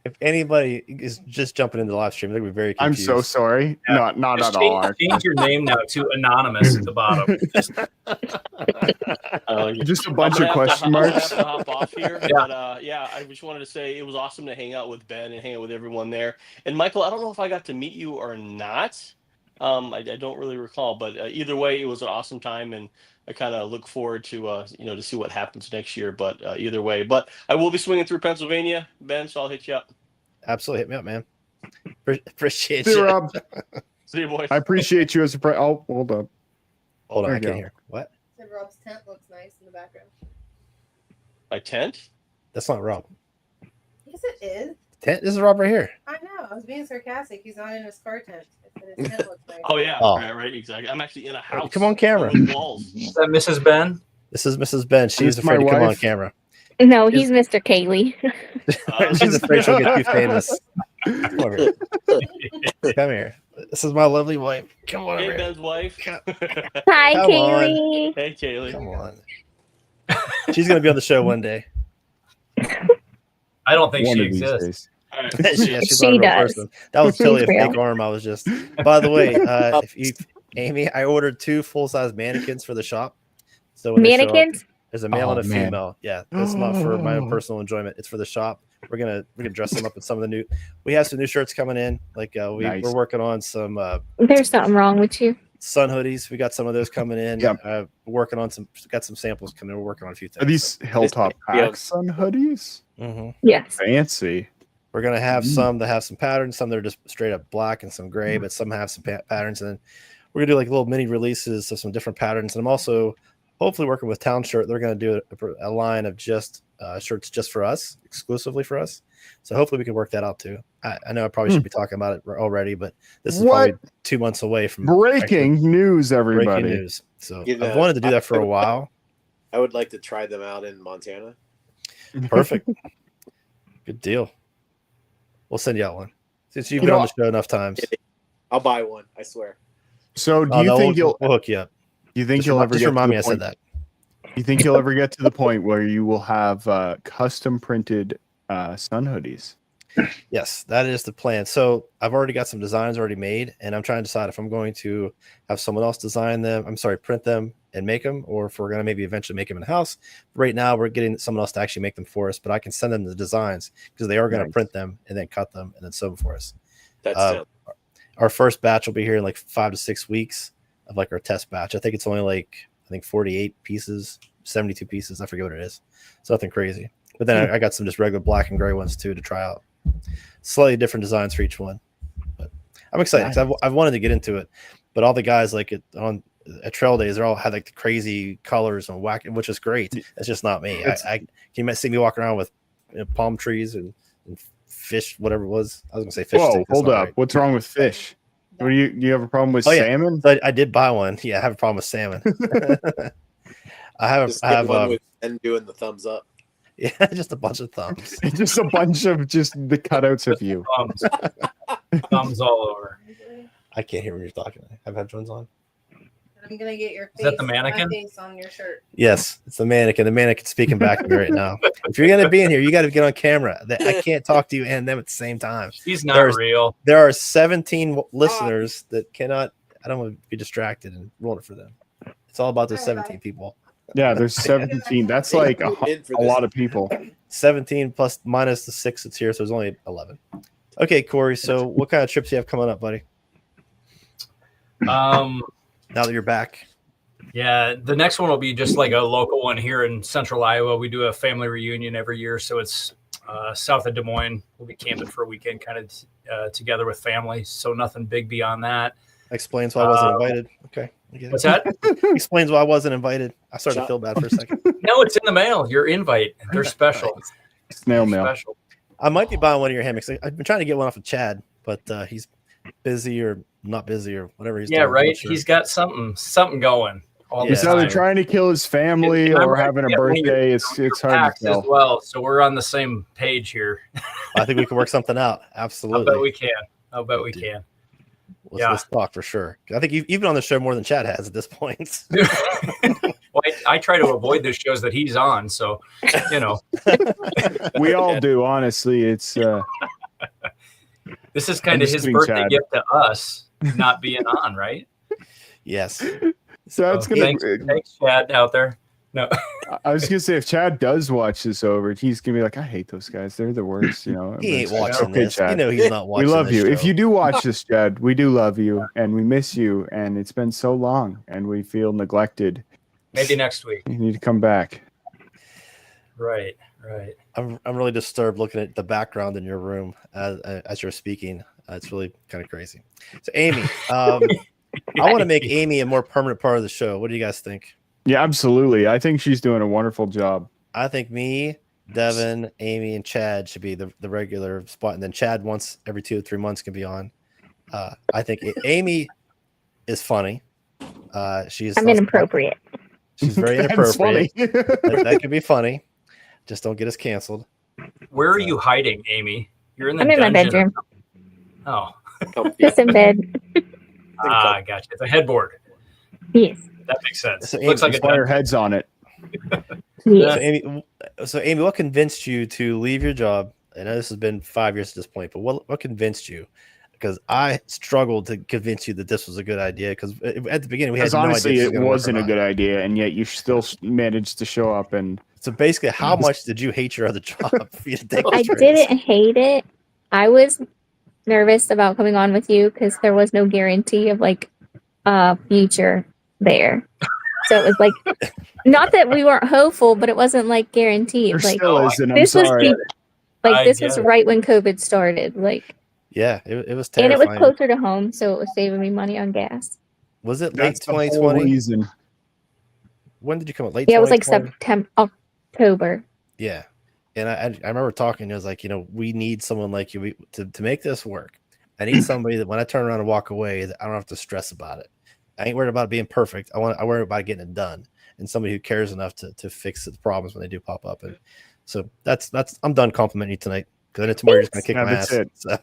S2: If anybody is just jumping into the live stream, they're gonna be very
S1: I'm
S2: confused.
S1: so sorry.
S4: Yeah.
S1: Not
S4: Just
S1: at all.
S4: change your name now to anonymous at the bottom.
S1: Just a bunch of question
S7: I'm
S1: marks.
S7: gonna have to hop off here,
S4: Yeah.
S7: but I just wanted to say it was awesome to hang out with Ben and hang out with everyone there. And Michael, I don't know if I got to meet you or not. I don't really recall, but either way, it was an awesome time, and I kind of look forward to to see what happens next year. But either way, but I will be swinging through Pennsylvania, Ben, so I'll hit you up.
S2: Absolutely, hit me up, man. Appreciate
S1: See you,
S2: you.
S1: Rob.
S7: See you, boys.
S1: I appreciate you as a friend. Oh, hold up.
S2: Hold on,
S1: There
S2: I
S1: you
S2: can't
S1: go.
S2: hear. What?
S8: Said Rob's tent looks nice in the background.
S7: My tent?
S2: That's not Rob.
S8: Yes, it is.
S2: Tent. This is Rob right here.
S8: I know. I was being sarcastic. He's not in his car tent. I said his tent looks nice.
S7: Oh yeah,
S2: Oh.
S7: right, exactly. I'm actually in a house.
S2: Come on camera.
S7: With walls.
S4: Is that Mrs. Ben?
S2: This is Mrs. Ben. She's
S1: This is my
S2: afraid to come on
S1: wife.
S2: camera.
S3: No, he's Mr. Kaylee.
S2: She's afraid she'll get too famous. Come over here. Come here. This is my lovely wife. Come on
S7: Hey,
S2: over here.
S7: Ben's wife.
S3: Hi,
S2: Come
S3: Kaylee.
S7: Hey, Kaylee.
S2: Come on. She's gonna be on the show one day.
S4: I don't think
S1: One
S4: she
S1: of these
S4: exists.
S1: days.
S7: All right.
S2: She's
S3: She
S2: not a real
S3: does.
S2: person. That was
S3: She's
S2: totally a
S3: real.
S2: fake arm. I was just. By the way, if you, Amy, I ordered 2 full-size mannequins for the shop. So when they show up,
S3: Mannequins?
S2: there's a male
S1: Oh,
S2: and a
S1: man.
S2: female. Yeah, it's not for my own personal enjoyment. It's for the shop. We're gonna dress them up in some of the new. We have some new shirts coming in. Like
S1: Nice.
S2: we're working on some
S3: There's something wrong with you.
S2: sun hoodies. We got some of those coming in.
S1: Yep.
S2: Working on got some samples coming in. We're working on a few things.
S1: Are these Hilltop
S6: Yeah.
S1: Pack Sun hoodies?
S2: Mhm.
S3: Yes.
S1: Fancy.
S2: We're gonna have some that have some patterns, some that are just straight up black and some gray, but some have some patterns. And then we're gonna do like little mini releases of some different patterns. And I'm also hopefully working with Town Shirt. They're gonna do a line of just shirts just for us, exclusively for us. So hopefully we can work that out too. I know I probably should be talking about it already, but this is
S1: What?
S2: probably 2 months away from
S1: Breaking news,
S2: actually
S1: everybody.
S2: breaking news. So
S6: You know,
S2: I've wanted to do that for a while.
S6: I would like to try them out in Montana.
S2: Perfect. Good deal. We'll send you out one. Since you've
S1: You
S2: been
S1: know,
S2: on the show enough times.
S6: I'll buy one. I swear.
S1: So, do
S2: Oh,
S1: you
S2: no,
S1: think
S2: we'll hook you up?
S1: you think
S2: Just
S1: you'll ever
S2: just
S1: get
S2: remind
S1: to
S2: me I
S1: the
S2: said
S1: point?
S2: that.
S1: You think you'll ever get to the point where you will have custom printed sun hoodies?
S2: Yes, that is the plan. So I've already got some designs already made, and I'm trying to decide if I'm going to have someone else design them. Print them and make them, or if we're going to maybe eventually make them in house. Right now, we're getting someone else to actually make them for us, but I can send them the designs because they are going to
S1: Nice.
S2: print them and then cut them and then sew them for us.
S6: That's
S2: Our first batch will be here in like 5 to 6 weeks of like our test batch. I think it's only like 48 pieces, 72 pieces. I forget what it is. It's nothing crazy. But then I got some just regular black and gray ones too to try out. Slightly different designs for each one. But I'm excited because I've wanted to get into it. But all the guys like it on at trail days, they all had like the crazy colors and whack, which is great. It's just not me. Can you see me walking around with palm trees and fish, whatever it was? I was gonna say fish.
S1: Whoa,
S2: stick. That's
S1: hold
S2: not
S1: up.
S2: right.
S1: What's wrong with fish? What do you have a problem with
S2: Oh, yeah.
S1: salmon?
S2: So I did buy one. Yeah, I have a problem with salmon. I have
S6: one with Ben doing the thumbs up.
S2: yeah, just a bunch of thumbs.
S1: Just a bunch of just the cutouts of you.
S4: Thumbs all over.
S2: I can't hear when you're talking. I have headphones on.
S8: I'm gonna get your face,
S4: Is that the mannequin?
S8: my face on your shirt.
S2: Yes, it's the mannequin. The mannequin's speaking back to me right now. If you're gonna be in here, you got to get on camera. I can't talk to you and them at the same time.
S4: He's not
S2: There's-
S4: real.
S2: There are 17 listeners that cannot. I don't want to be distracted and ruin it for them. It's all about those 17 people.
S1: Yeah, there's 17. That's like a lot of people.
S2: 17 plus minus the 6 that's here, so there's only 11. Okay, Corey. So, what kind of trips do you have coming up, buddy? Now that you're back.
S4: Yeah, the next one will be just like a local one here in central Iowa. We do a family reunion every year, so it's south of Des Moines. We'll be camping for a weekend, kind of together with family. So nothing big beyond that.
S2: Explains why I wasn't invited. Okay. I get it.
S4: What's that?
S2: Explains why I wasn't invited. I started to feel bad for a second.
S4: No, it's in the mail. Your invite. They're special.
S1: Snail mail.
S4: Special.
S2: I might be buying one of your hammocks. I've been trying to get one off of Chad, but he's busy or not busy or whatever he's
S4: Yeah,
S2: doing.
S4: right.
S2: Sure.
S4: He's got something going. All
S2: Yeah.
S1: He's
S4: the
S1: either
S4: time.
S1: trying to kill his family or having a birthday. It's hard to
S4: Packs as
S1: tell.
S4: well. So we're on the same page here.
S2: I think we can work something out. Absolutely.
S4: I bet we can. I bet we can.
S2: Let's talk for sure. I think you've been on the show more than Chad has at this point.
S4: Well, I try to avoid the shows that he's on, so
S1: We all do, honestly. It's
S4: this is kind of his
S1: kidding,
S4: birthday
S1: Chad.
S4: gift to us, not being on, right?
S2: Yes.
S1: so that's gonna.
S4: Thanks, Chad, out there. No,
S1: I was gonna say if Chad does watch this over, he's gonna be like, I hate those guys. They're the worst. You know,
S2: He ain't
S1: It's like,
S2: watching
S1: okay,
S2: this.
S1: Chad.
S2: You know he's not watching.
S1: We love
S2: this
S1: you.
S2: show.
S1: If you do watch this, Chad, we do love you and we miss you. And it's been so long, and we feel neglected.
S4: maybe next week.
S1: You need to come back.
S4: Right.
S2: I'm really disturbed looking at the background in your room as you're speaking. It's really kind of crazy. So, Amy, I want to make Amy a more permanent part of the show. What do you guys think?
S1: Yeah, absolutely. I think she's doing a wonderful job.
S2: I think me, Devin, Amy, and Chad should be the regular spot, and then Chad once every 2 or 3 months can be on. I think Amy is funny. She's
S3: inappropriate.
S2: She's very
S1: That's
S2: inappropriate.
S1: funny.
S2: That could be funny. Just don't get us canceled.
S4: Where are you hiding, Amy? You're in the
S3: I'm in my
S4: dungeon.
S3: bedroom,
S4: Oh,
S3: just in bed.
S4: I got you. It's a headboard.
S3: Yes.
S4: That makes sense.
S2: So
S4: Looks like a
S1: That's why her
S4: dungeon.
S1: head's on it.
S3: Yes.
S2: So Amy, what convinced you to leave your job? I know this has been 5 years at this point, but what convinced you? Because I struggled to convince you that this was a good idea. Because at the beginning, we had
S1: Because
S2: no
S1: honestly,
S2: idea
S1: it wasn't a good idea, and yet you still managed to show up. And
S2: So basically, how much did you hate your other job for you to take
S3: I
S2: this risk?
S3: didn't hate it. I was nervous about coming on with you because there was no guarantee of like future there. So it was like, not that we weren't hopeful, but it wasn't like guaranteed.
S1: there
S3: Like
S1: still isn't. I'm
S3: this was
S1: sorry.
S3: this was right when COVID started. Like,
S2: Yeah, it was
S3: and
S2: terrifying.
S3: it was closer to home, so it was saving me money on gas.
S2: Was it late
S1: That's the whole
S2: 2020?
S1: reason.
S2: When did you come out? Late
S3: Yeah, it was like
S2: 2020?
S3: October.
S2: Yeah. And I remember talking, it was like, we need someone like you to make this work. I need somebody that when I turn around and walk away, that I don't have to stress about it. I ain't worried about being perfect. I worry about getting it done, and somebody who cares enough to fix the problems when they do pop up. And so that's I'm done complimenting you tonight, because then tomorrow you're just gonna kick
S1: Yeah,
S2: my
S1: that's
S2: ass.
S1: it.
S2: So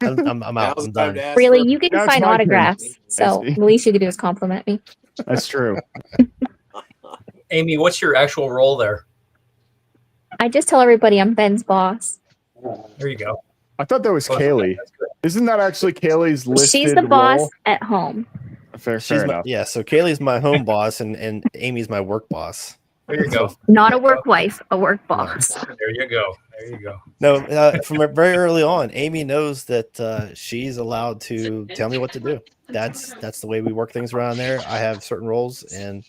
S2: I'm out. I'm done.
S3: Really, you can
S1: Now it's
S3: sign
S1: my turn.
S3: autographs, so
S1: I see.
S3: the least you could do is compliment me.
S1: That's true.
S4: Amy, what's your actual role there?
S3: I just tell everybody I'm Ben's boss.
S4: There you go.
S1: I thought that was Kaylee.
S4: That's good.
S1: Isn't that actually Kaylee's listed
S3: She's the boss
S1: role?
S3: at home.
S1: Fair
S2: She's
S1: enough.
S2: yeah. So Kaylee's my home boss, and Amy's my work boss.
S4: There you go.
S3: Not a work wife, a work boss.
S4: There you go. There you go.
S2: No, from very early on, Amy knows that she's allowed to tell me what to do. That's the way we work things around there. I have certain roles, and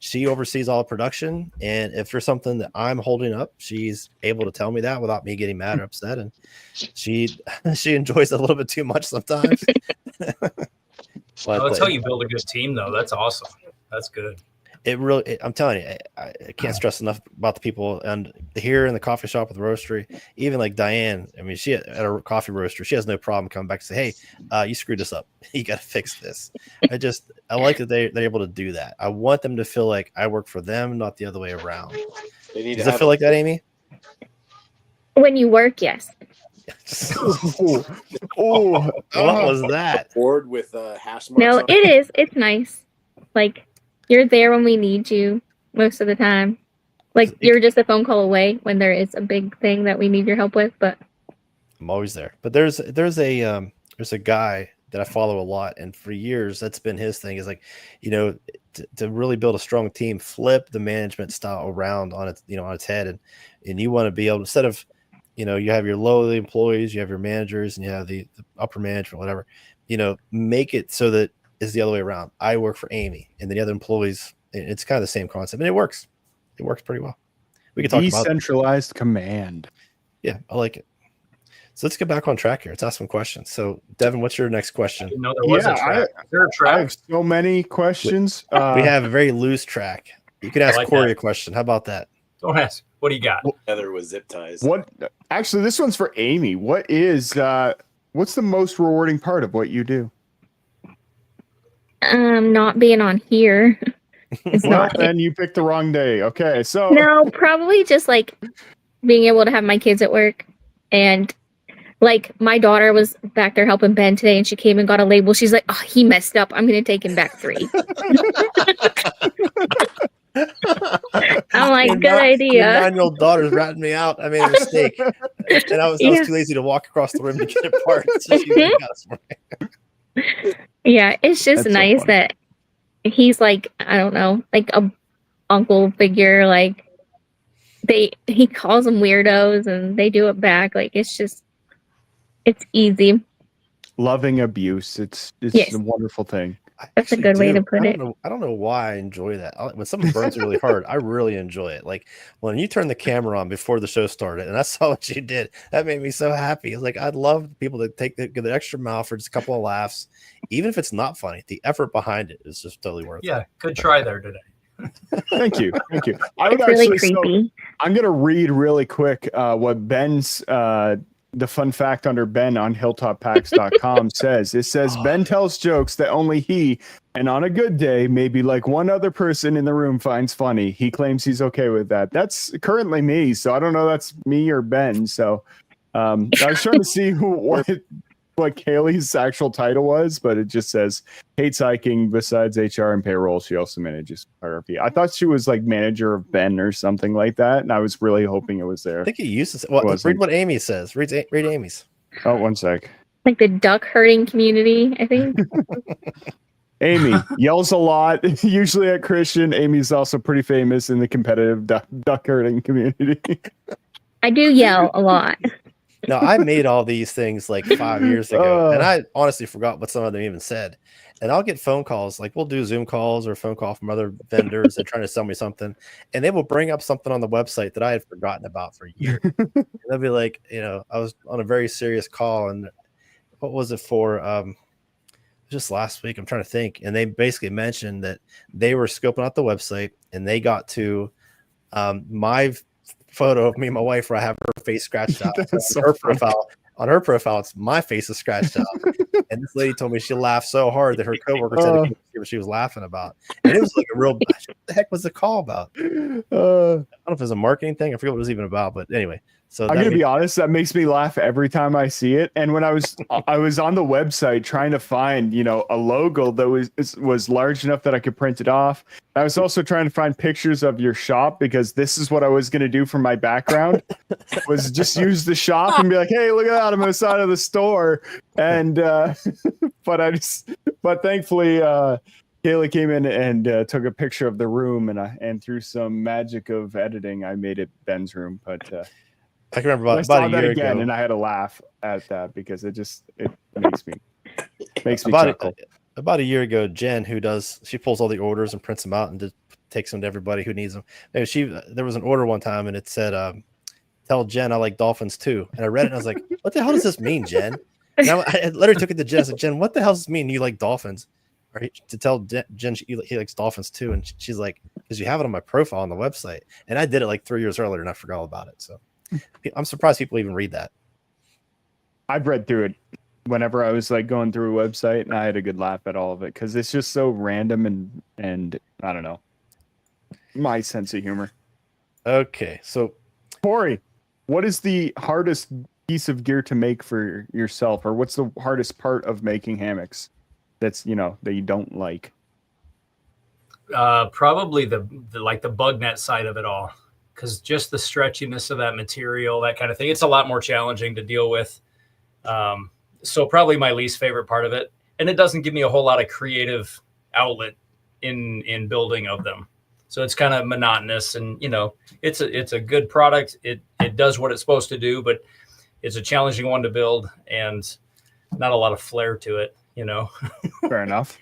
S2: she oversees all production. And if there's something that I'm holding up, she's able to tell me that without me getting mad or upset. And she enjoys it a little bit too much sometimes. But
S4: That's how you build a good team, though. That's awesome. That's good.
S2: I'm telling you, I can't stress enough about the people and here in the coffee shop with the roastery, even like Diane. I mean, she at a coffee roaster, she has no problem coming back and say, "Hey, you screwed this up. You got to fix this." I like that they're able to do that. I want them to feel like I work for them, not the other way around. Does it feel like that, Amy?
S3: When you work, yes.
S1: Oh,
S2: What was that?
S6: Board with hash marks.
S3: No,
S6: on
S3: it is. It's nice. Like, you're there when we need you most of the time. Like, you're just a phone call away when there is a big thing that we need your help with. But
S2: I'm always there. But there's a guy that I follow a lot, and for years that's been his thing. Is like, to really build a strong team, flip the management style around on its on its head, and you want to be able, instead of you have your lowly employees, you have your managers, and you have the upper management, whatever. Make it so that it's the other way around. I work for Amy, and the other employees. It's kind of the same concept, and it works. It works pretty well. We can talk about
S1: decentralized command.
S2: Yeah, I like it. So let's get back on track here. Let's ask some questions. So, Devin, what's your next question?
S4: I didn't know there was a track. Is there a
S1: I
S4: track?
S1: have so many questions.
S2: We have a very loose track. You can ask
S4: like
S2: Corey
S4: that.
S2: a question. How about that?
S4: Don't ask. What do you got?
S6: together with zip ties.
S1: What? Actually, this one's for Amy. What's the most rewarding part of what you do?
S3: Not being on here. It's
S1: Well,
S3: not.
S1: then you picked the wrong day. Okay, so
S3: No, probably just like being able to have my kids at work. And like my daughter was back there helping Ben today and she came and got a label. She's like, oh, he messed up. I'm going to take him back 3. I'm like, good idea.
S2: Your 9-year-old daughter's ratting me out. I made a mistake. And I was too lazy to walk across the room to get it parked. So she got us right.
S3: Yeah, it's just
S1: That's so
S3: nice
S1: funny.
S3: that he's like, I don't know, like a uncle figure. Like he calls them weirdos and they do it back. Like it's easy.
S1: loving abuse. It's
S3: Yes.
S1: a wonderful thing.
S3: That's a good way to put it.
S2: I don't know why I enjoy that. When someone burns really hard, I really enjoy it. Like when you turned the camera on before the show started and I saw what you did, that made me so happy. It's like, I'd love people to take the extra mile for just a couple of laughs. Even if it's not funny, the effort behind it is just totally worth it.
S4: Yeah, good try there today.
S1: Thank you. Thank you. I would
S3: It's really
S1: actually,
S3: creepy.
S1: I'm going to read really quick what Ben's, the fun fact under Ben on hilltoppacks.com says. It says, Ben tells jokes that only he, and on a good day, maybe like one other person in the room finds funny. He claims he's okay with that. That's currently me. So I don't know if that's me or Ben. So I was trying to see what Kaylee's actual title was, but it just says hates hiking. Besides HR and payroll, she also manages RP. I thought she was like manager of Ben or something like that, and I was really hoping it was there.
S2: I think he used to say, read what Amy says. Read Amy's.
S1: Oh, one sec.
S3: Like the duck herding community, I think.
S1: Amy yells a lot, usually at Christian. Amy's also pretty famous in the competitive duck herding community.
S3: I do yell a lot.
S2: No, I made all these things like 5 years ago, and I honestly forgot what some of them even said. And I'll get phone calls, like we'll do Zoom calls or phone call from other vendors that are trying to sell me something, and they will bring up something on the website that I had forgotten about for years. And they'll be like, I was on a very serious call, and what was it for? Just last week, I'm trying to think, and they basically mentioned that they were scoping out the website, and they got to my photo of me and my wife where I have her face scratched out. On her profile, it's my face is scratched out. And this lady told me she laughed so hard that her coworker said to see what she was laughing about. And it was like a real, what the heck was the call about? I don't know if it was a marketing thing. I forget what it was even about, but anyway. So
S1: I'm gonna be honest, that makes me laugh every time I see it. And when I was on the website trying to find, a logo that was large enough that I could print it off. I was also trying to find pictures of your shop because this is what I was gonna do for my background was just use the shop and be like, hey, look at that, I'm outside of the store. And but thankfully Kaylee came in and took a picture of the room, and through some magic of editing, I made it Ben's room. But
S2: I can remember about a year ago,
S1: and I had to laugh at that because it makes me chuckle.
S2: About a year ago, Jen, she pulls all the orders and prints them out and just takes them to everybody who needs them. Maybe there was an order one time and it said, "Tell Jen I like dolphins too." And I read it and I was like, "What the hell does this mean, Jen?" And I literally took it to Jen. I said, "Jen, what the hell does this mean? You like dolphins?" Or to tell Jen he likes dolphins too, and she's like, "Because you have it on my profile on the website." And I did it like 3 years earlier and I forgot all about it. So. I'm surprised people even read that.
S1: I've read through it whenever I was like going through a website, and I had a good laugh at all of it because it's just so random and I don't know, my sense of humor.
S2: Okay, so
S1: Corey, what is the hardest piece of gear to make for yourself, or what's the hardest part of making hammocks that's that you don't like?
S4: Probably the bug net side of it all. Because just the stretchiness of that material, that kind of thing, it's a lot more challenging to deal with. So probably my least favorite part of it. And it doesn't give me a whole lot of creative outlet in building of them. So it's kind of monotonous and, it's a good product. It does what it's supposed to do, but it's a challenging one to build and not a lot of flair to it,
S1: Fair enough.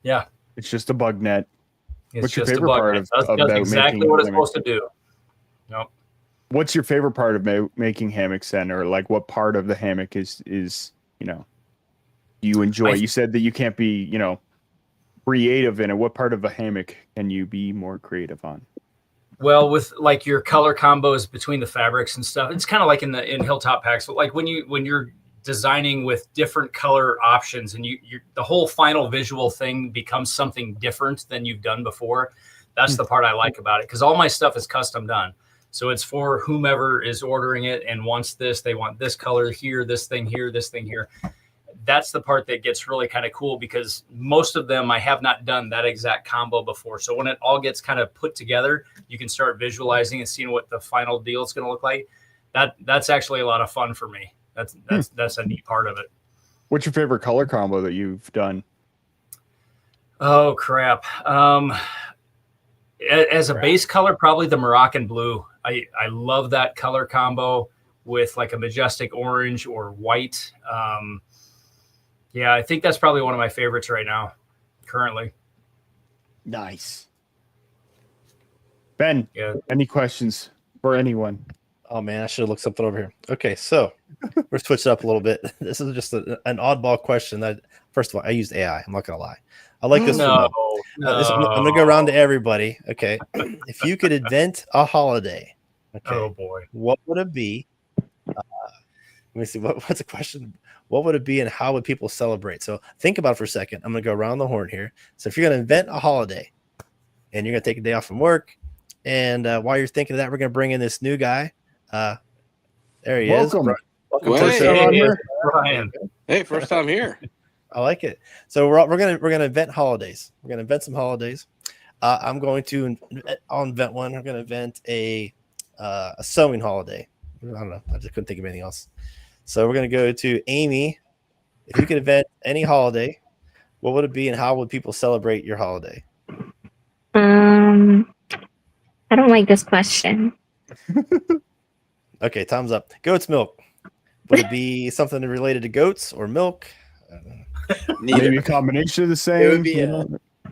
S4: Yeah.
S1: It's just a bug net.
S4: What's your favorite part of does exactly what it's supposed to do. Nope.
S1: What's your favorite part of making hammocks then, or like what part of the hammock is you enjoy? You said that you can't be creative in it. What part of a hammock can you be more creative on?
S4: Well, with like your color combos between the fabrics and stuff, it's kind of like in Hilltop Packs. But like when you're designing with different color options, and the whole final visual thing becomes something different than you've done before. That's the part I like about it, because all my stuff is custom done. So it's for whomever is ordering it and wants this. They want this color here, this thing here, this thing here. That's the part that gets really kind of cool, because most of them I have not done that exact combo before. So when it all gets kind of put together, you can start visualizing and seeing what the final deal is going to look like. That's actually a lot of fun for me. That's a neat part of it.
S1: What's your favorite color combo that you've done?
S4: Oh crap. As a base color, probably the Moroccan blue. I love that color combo with like a majestic orange or white. Yeah, I think that's probably one of my favorites right now, currently.
S1: Nice. Ben,
S4: Yeah.
S1: Any questions for anyone?
S2: Oh man, I should have looked something over here. Okay, so we're switching up a little bit. This is just an oddball question. First of all, I used AI. I'm not gonna lie. I like this one.
S4: No.
S2: I'm gonna go around to everybody. Okay, if you could invent a holiday, okay,
S4: Oh boy.
S2: what would it be? Let me see. What's the question? What would it be, and how would people celebrate? So think about it for a second. I'm gonna go around the horn here. So if you're gonna invent a holiday, and you're gonna take a day off from work, and while you're thinking of that, we're gonna bring in this new guy. There he is. Welcome
S9: Well,
S2: to the show,
S9: hey,
S4: Brian.
S9: Hey, first time here.
S2: I like it. So we're gonna invent holidays. We're gonna invent some holidays. I'll invent one. We're gonna invent a sewing holiday. I don't know. I just couldn't think of anything else. So we're gonna go to Amy. If you could invent any holiday, what would it be, and how would people celebrate your holiday?
S3: I don't like this question.
S2: Okay, time's up. Goat's milk. Would it be something related to goats or milk?
S1: Maybe a combination of the same.
S6: It would be a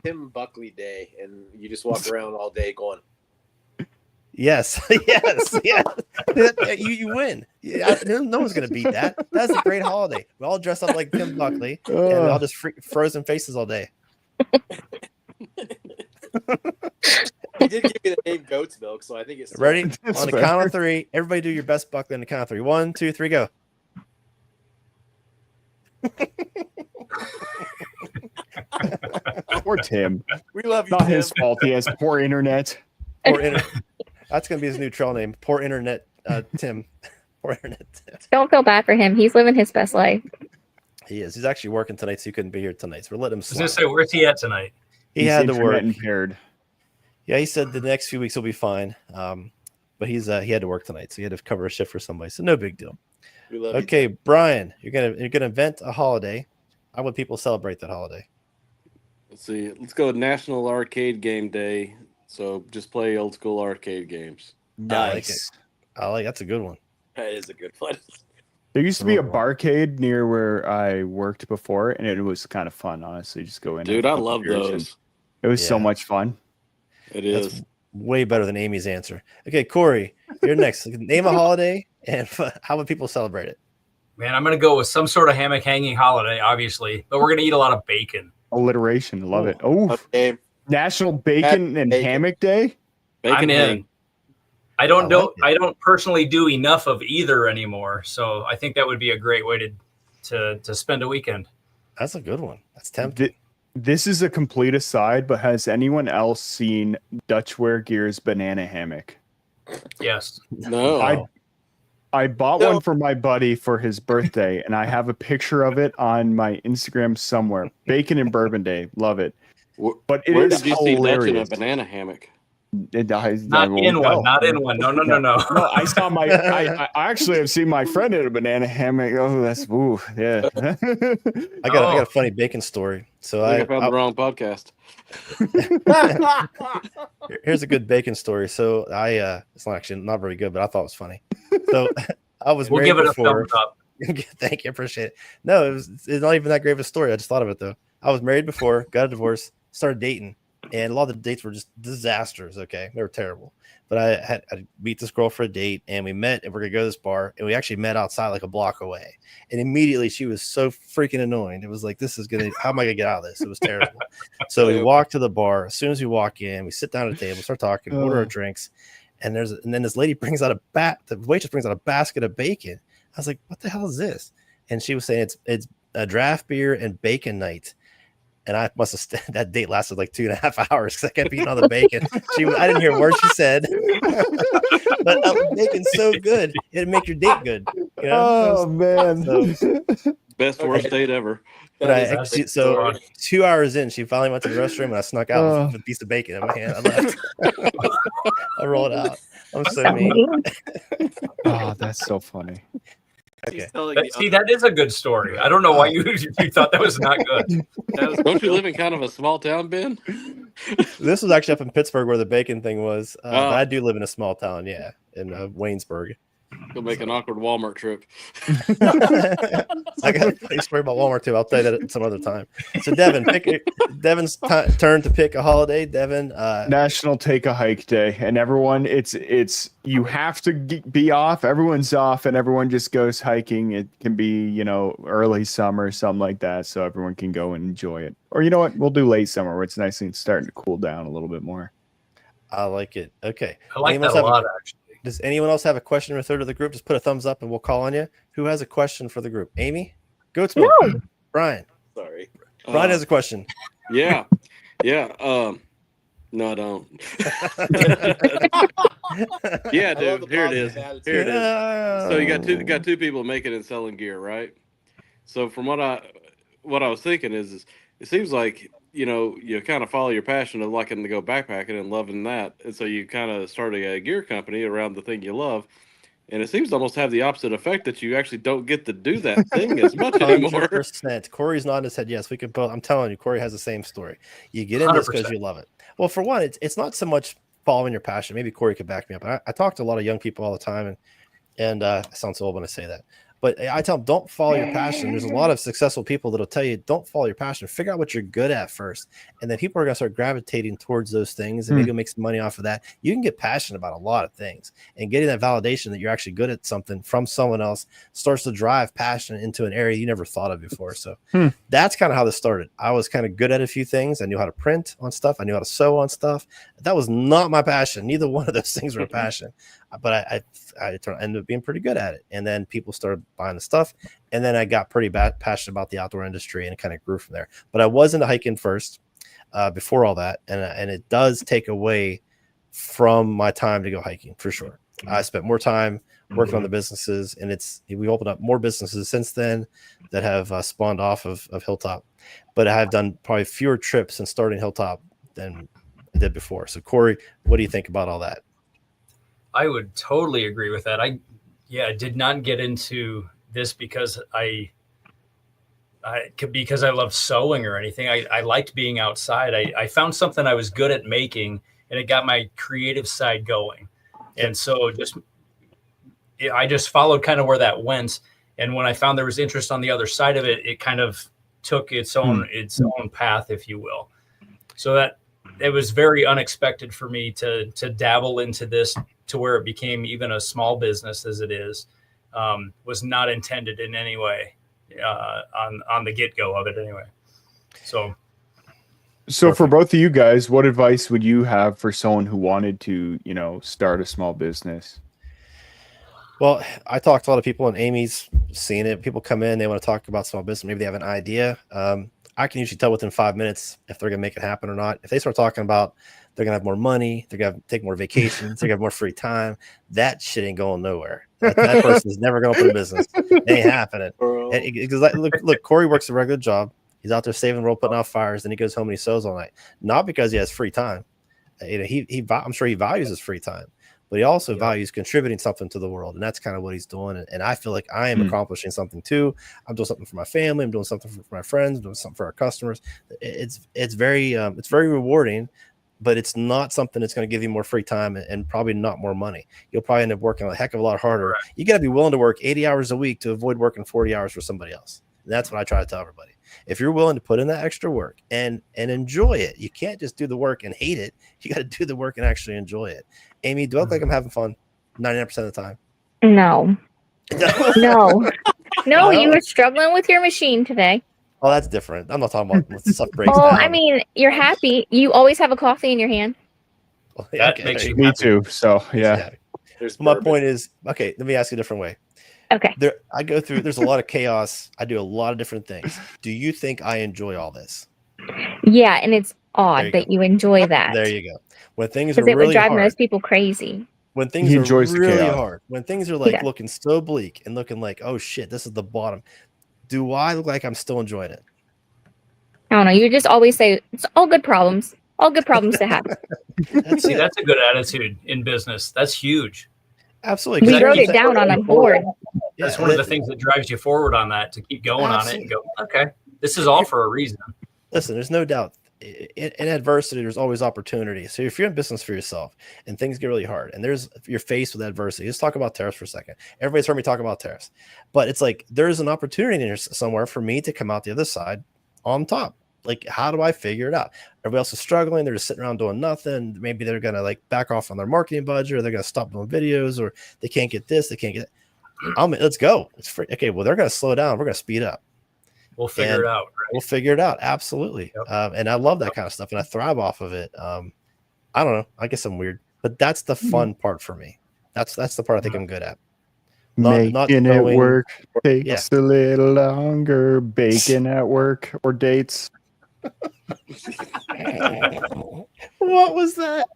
S6: Tim Buckley day, and you just walk around all day going,
S2: Yes, yes. You win. Yeah, no one's gonna beat that. That's a great holiday. We all dress up like Tim Buckley, and we all just frozen faces all day.
S6: He did give me the name Goat's Milk, so I think it's
S2: Ready?
S1: That's
S2: On the
S1: fair.
S2: count of three, everybody do your best Buckley on the count of three. 1, 2, 3, go.
S1: Poor Tim.
S6: We love you,
S1: Not
S6: Tim.
S1: his fault. He has poor internet.
S2: Poor internet. That's gonna be his new trail name. Poor internet, Tim. Poor internet. Tim.
S3: Don't feel bad for him. He's living his best life.
S2: He is. He's actually working tonight, so he couldn't be here tonight. So we're letting him
S4: I was
S2: slide.
S4: gonna say, where's he at tonight?
S2: He
S1: He's
S2: had to
S1: internet
S2: work.
S1: impaired.
S2: Yeah, he said the next few weeks will be fine. But he had to work tonight, so he had to cover a shift for somebody. So no big deal.
S6: We love you,
S2: Okay,
S6: Tim.
S2: Brian, you're gonna invent a holiday. How would people celebrate that holiday?
S9: Let's see. Let's go with National Arcade Game Day. So just play old school arcade games.
S1: Nice.
S2: That's a good one.
S6: That is a good one.
S1: There used to be a barcade near where I worked before, and it was kind of fun, honestly. Just go in.
S9: Dude,
S1: have
S9: I
S1: a couple
S9: love
S1: beers, and
S9: those.
S1: It was so
S2: Yeah.
S1: much fun.
S9: It
S2: That's
S9: is.
S2: way better than Amy's answer. Okay, Corey, you're next. Name a holiday, and how would people celebrate it?
S4: Man, I'm gonna go with some sort of hammock hanging holiday, obviously, but we're gonna eat a lot of bacon.
S1: Alliteration. Love it. Oh,
S6: Okay.
S1: National Bacon and
S6: Bacon.
S1: Hammock Day.
S9: Bacon
S4: I'm in.
S9: hang.
S4: I don't
S2: I
S4: know.
S2: like it.
S4: I don't personally do enough of either anymore, so I think that would be a great way to spend a weekend.
S2: That's a good one. That's tempting.
S1: This is a complete aside, but has anyone else seen Dutchware Gear's banana hammock?
S4: Yes.
S9: No.
S1: I bought
S6: No.
S1: one for my buddy for his birthday, and I have a picture of it on my Instagram somewhere. Bacon and Bourbon Day, love it. But it
S9: Where
S1: is
S9: did you see Dutch in a
S1: hilarious.
S9: banana hammock?
S4: Not in one. Not in one. No.
S1: No, I saw my. I actually have seen my friend in a banana hammock. Oh, that's ooh, yeah.
S2: I got a funny bacon story. So
S9: I think I found the wrong podcast.
S2: Here's a good bacon story. So it's actually not very good, but I thought it was funny. So I was
S4: We'll
S2: married
S4: give it
S2: before.
S4: a thumbs up.
S2: Thank you, appreciate it. No, it's not even that great of a story. I just thought of it though. I was married before, got a divorce, started dating, and a lot of the dates were just disasters. Okay, they were terrible. But I meet this girl for a date, and we met, and we're gonna go to this bar, and we actually met outside like a block away. And immediately she was so freaking annoying. It was like, how am I gonna get out of this? It was terrible. So we walk to the bar. As soon as we walk in, we sit down at the table, start talking, order our drinks, and then this lady brings out the waitress brings out a basket of bacon. I was like, what the hell is this? and she was saying it's a draft beer and bacon night. And I must have that date lasted like 2.5 hours because I kept eating all the bacon. I didn't hear a word she said, but bacon's so good, it'd make your date good. You know?
S1: Oh man,
S9: Best worst date ever.
S2: But 2 hours in, she finally went to the restroom, and I snuck out with a piece of bacon in my hand. I left. I rolled out. I'm so mean.
S1: Oh, that's so funny.
S2: Okay.
S4: See, that is a good story. I don't know why you thought that was not good.
S9: Don't you live in kind of a small town, Ben?
S2: This was actually up in Pittsburgh where the bacon thing was. But I do live in a small town, yeah, in Waynesburg.
S9: Go make an awkward Walmart trip.
S2: I got a funny story about Walmart too. I'll tell you that some other time. So Devin's turn to pick a holiday. Devin,
S1: National Take a Hike Day, and everyone, it's you have to be off. Everyone's off, and everyone just goes hiking. It can be early summer, something like that, so everyone can go and enjoy it. Or you know what, we'll do late summer where it's nice and starting to cool down a little bit more.
S2: I like it. Okay,
S4: I like that a lot actually.
S2: Does anyone else have a question or third of the group? Just put a thumbs up and we'll call on you. Who has a question for the group? Amy? Goat's milk. No. Brian.
S6: Sorry.
S2: Brian has a question.
S9: Yeah. Yeah. No, I don't. Yeah, dude. Here it is. Here it is. So you got two people making and selling gear, right? So from what I was thinking is it seems like you kind of follow your passion of liking to go backpacking and loving that. And so you kind of started a gear company around the thing you love. And it seems to almost have the opposite effect that you actually don't get to do that thing as much anymore.
S2: 100%. Corey's nodding his head. Yes, we could both. I'm telling you, Corey has the same story. You get in this because you love it. Well, for one, it's not so much following your passion. Maybe Corey could back me up. I talk to a lot of young people all the time, and I sound so old when I say that. But I tell them, don't follow your passion. There's a lot of successful people that'll tell you, don't follow your passion. Figure out what you're good at first. And then people are going to start gravitating towards those things, and maybe you'll make some money off of that. You can get passionate about a lot of things, and getting that validation that you're actually good at something from someone else starts to drive passion into an area you never thought of before. So that's kind of how this started. I was kind of good at a few things. I knew how to print on stuff. I knew how to sew on stuff. That was not my passion. Neither one of those things were a passion. But I ended up being pretty good at it. And then people started buying the stuff. And then I got pretty passionate about the outdoor industry, and it kind of grew from there. But I was into hiking first before all that. And it does take away from my time to go hiking for sure. I spent more time working on the businesses, and we opened up more businesses since then that have spawned off of Hilltop. But I have done probably fewer trips since starting Hilltop than I did before. So Corey, what do you think about all that?
S4: I would totally agree with that. I did not get into this because I loved sewing or anything. I liked being outside. I found something I was good at making, and it got my creative side going. And so I just followed kind of where that went. And when I found there was interest on the other side of it, it kind of took its own path, if you will. So that it was very unexpected for me to dabble into this to where it became even a small business as it is. Was not intended in any way on the get-go of it anyway. So
S1: for both of you guys, what advice would you have for someone who wanted to, start a small business?
S2: Well, I talked to a lot of people, and Amy's seen it. People come in, they want to talk about small business. Maybe they have an idea. I can usually tell within 5 minutes if they're going to make it happen or not. If they start talking about they're going to have more money, they're going to take more vacations, they're going to have more free time, that shit ain't going nowhere. That person is never going to open a business. It ain't happening. Because look, Corey works a regular job. He's out there saving the world, putting out fires, then he goes home and he sews all night. Not because he has free time. I'm sure he values his free time, but he also values contributing something to the world, and that's kind of what he's doing. And I feel like I am accomplishing something too. I'm doing something for my family. I'm doing something for my friends. I'm doing something for our customers. It's very rewarding, but it's not something that's going to give you more free time and probably not more money. You'll probably end up working a heck of a lot harder. Right. You got to be willing to work 80 hours a week to avoid working 40 hours for somebody else. And that's what I try to tell everybody. If you're willing to put in that extra work and enjoy it, you can't just do the work and hate it. You got to do the work and actually enjoy it. Amy, do I look like I'm having fun 99% of the time?
S3: No. No, you were struggling with your machine today.
S2: Oh, that's different. I'm not talking about when stuff breaks
S3: down.
S2: I
S3: mean, you're happy. You always have a coffee in your hand.
S4: That makes you
S1: me too. So, yeah.
S2: My point is, okay, let me ask you a different way.
S3: Okay.
S2: I go through. There's a lot of chaos. I do a lot of different things. Do you think I enjoy all this?
S3: Yeah, and it's odd that you enjoy that.
S2: There you go. When things are
S3: because it would
S2: really
S3: drive
S2: hard,
S3: most people crazy.
S2: when things
S1: He
S2: are
S1: enjoys the
S2: really
S1: chaos.
S2: hard, when things are like
S3: Yeah.
S2: looking so bleak and looking like, oh shit, this is the bottom. Do I look like I'm still enjoying it?
S3: I don't know. You just always say it's all good problems. All good problems to have.
S4: See, that's a good attitude in business. That's huge.
S2: Absolutely.
S3: We
S2: 'cause
S3: wrote
S2: here's
S3: it
S2: the thing-
S3: down on a board.
S4: That's one of the things that drives you forward on that, to keep going on it and go, okay, this is all for a reason.
S2: Listen, there's no doubt in adversity, there's always opportunity. So if you're in business for yourself and things get really hard and you're faced with adversity, let's talk about tariffs for a second. Everybody's heard me talk about tariffs, but it's like there's an opportunity in there somewhere for me to come out the other side on top. Like, how do I figure it out? Everybody else is struggling. They're just sitting around doing nothing. Maybe they're going to like back off on their marketing budget, or they're going to stop doing videos, or they can't get this, they can't get it. Let's go. It's free. Okay. Well, they're going to slow down. We're going to speed up.
S4: We'll figure it out. Right?
S2: We'll figure it out. Absolutely.
S4: Yep.
S2: And I love that kind of stuff, and I thrive off of it. I don't know. I guess I'm weird, but that's the fun part for me. That's the part I think I'm good at.
S1: Making it work takes a little longer. Bacon at work or dates.
S2: What was that?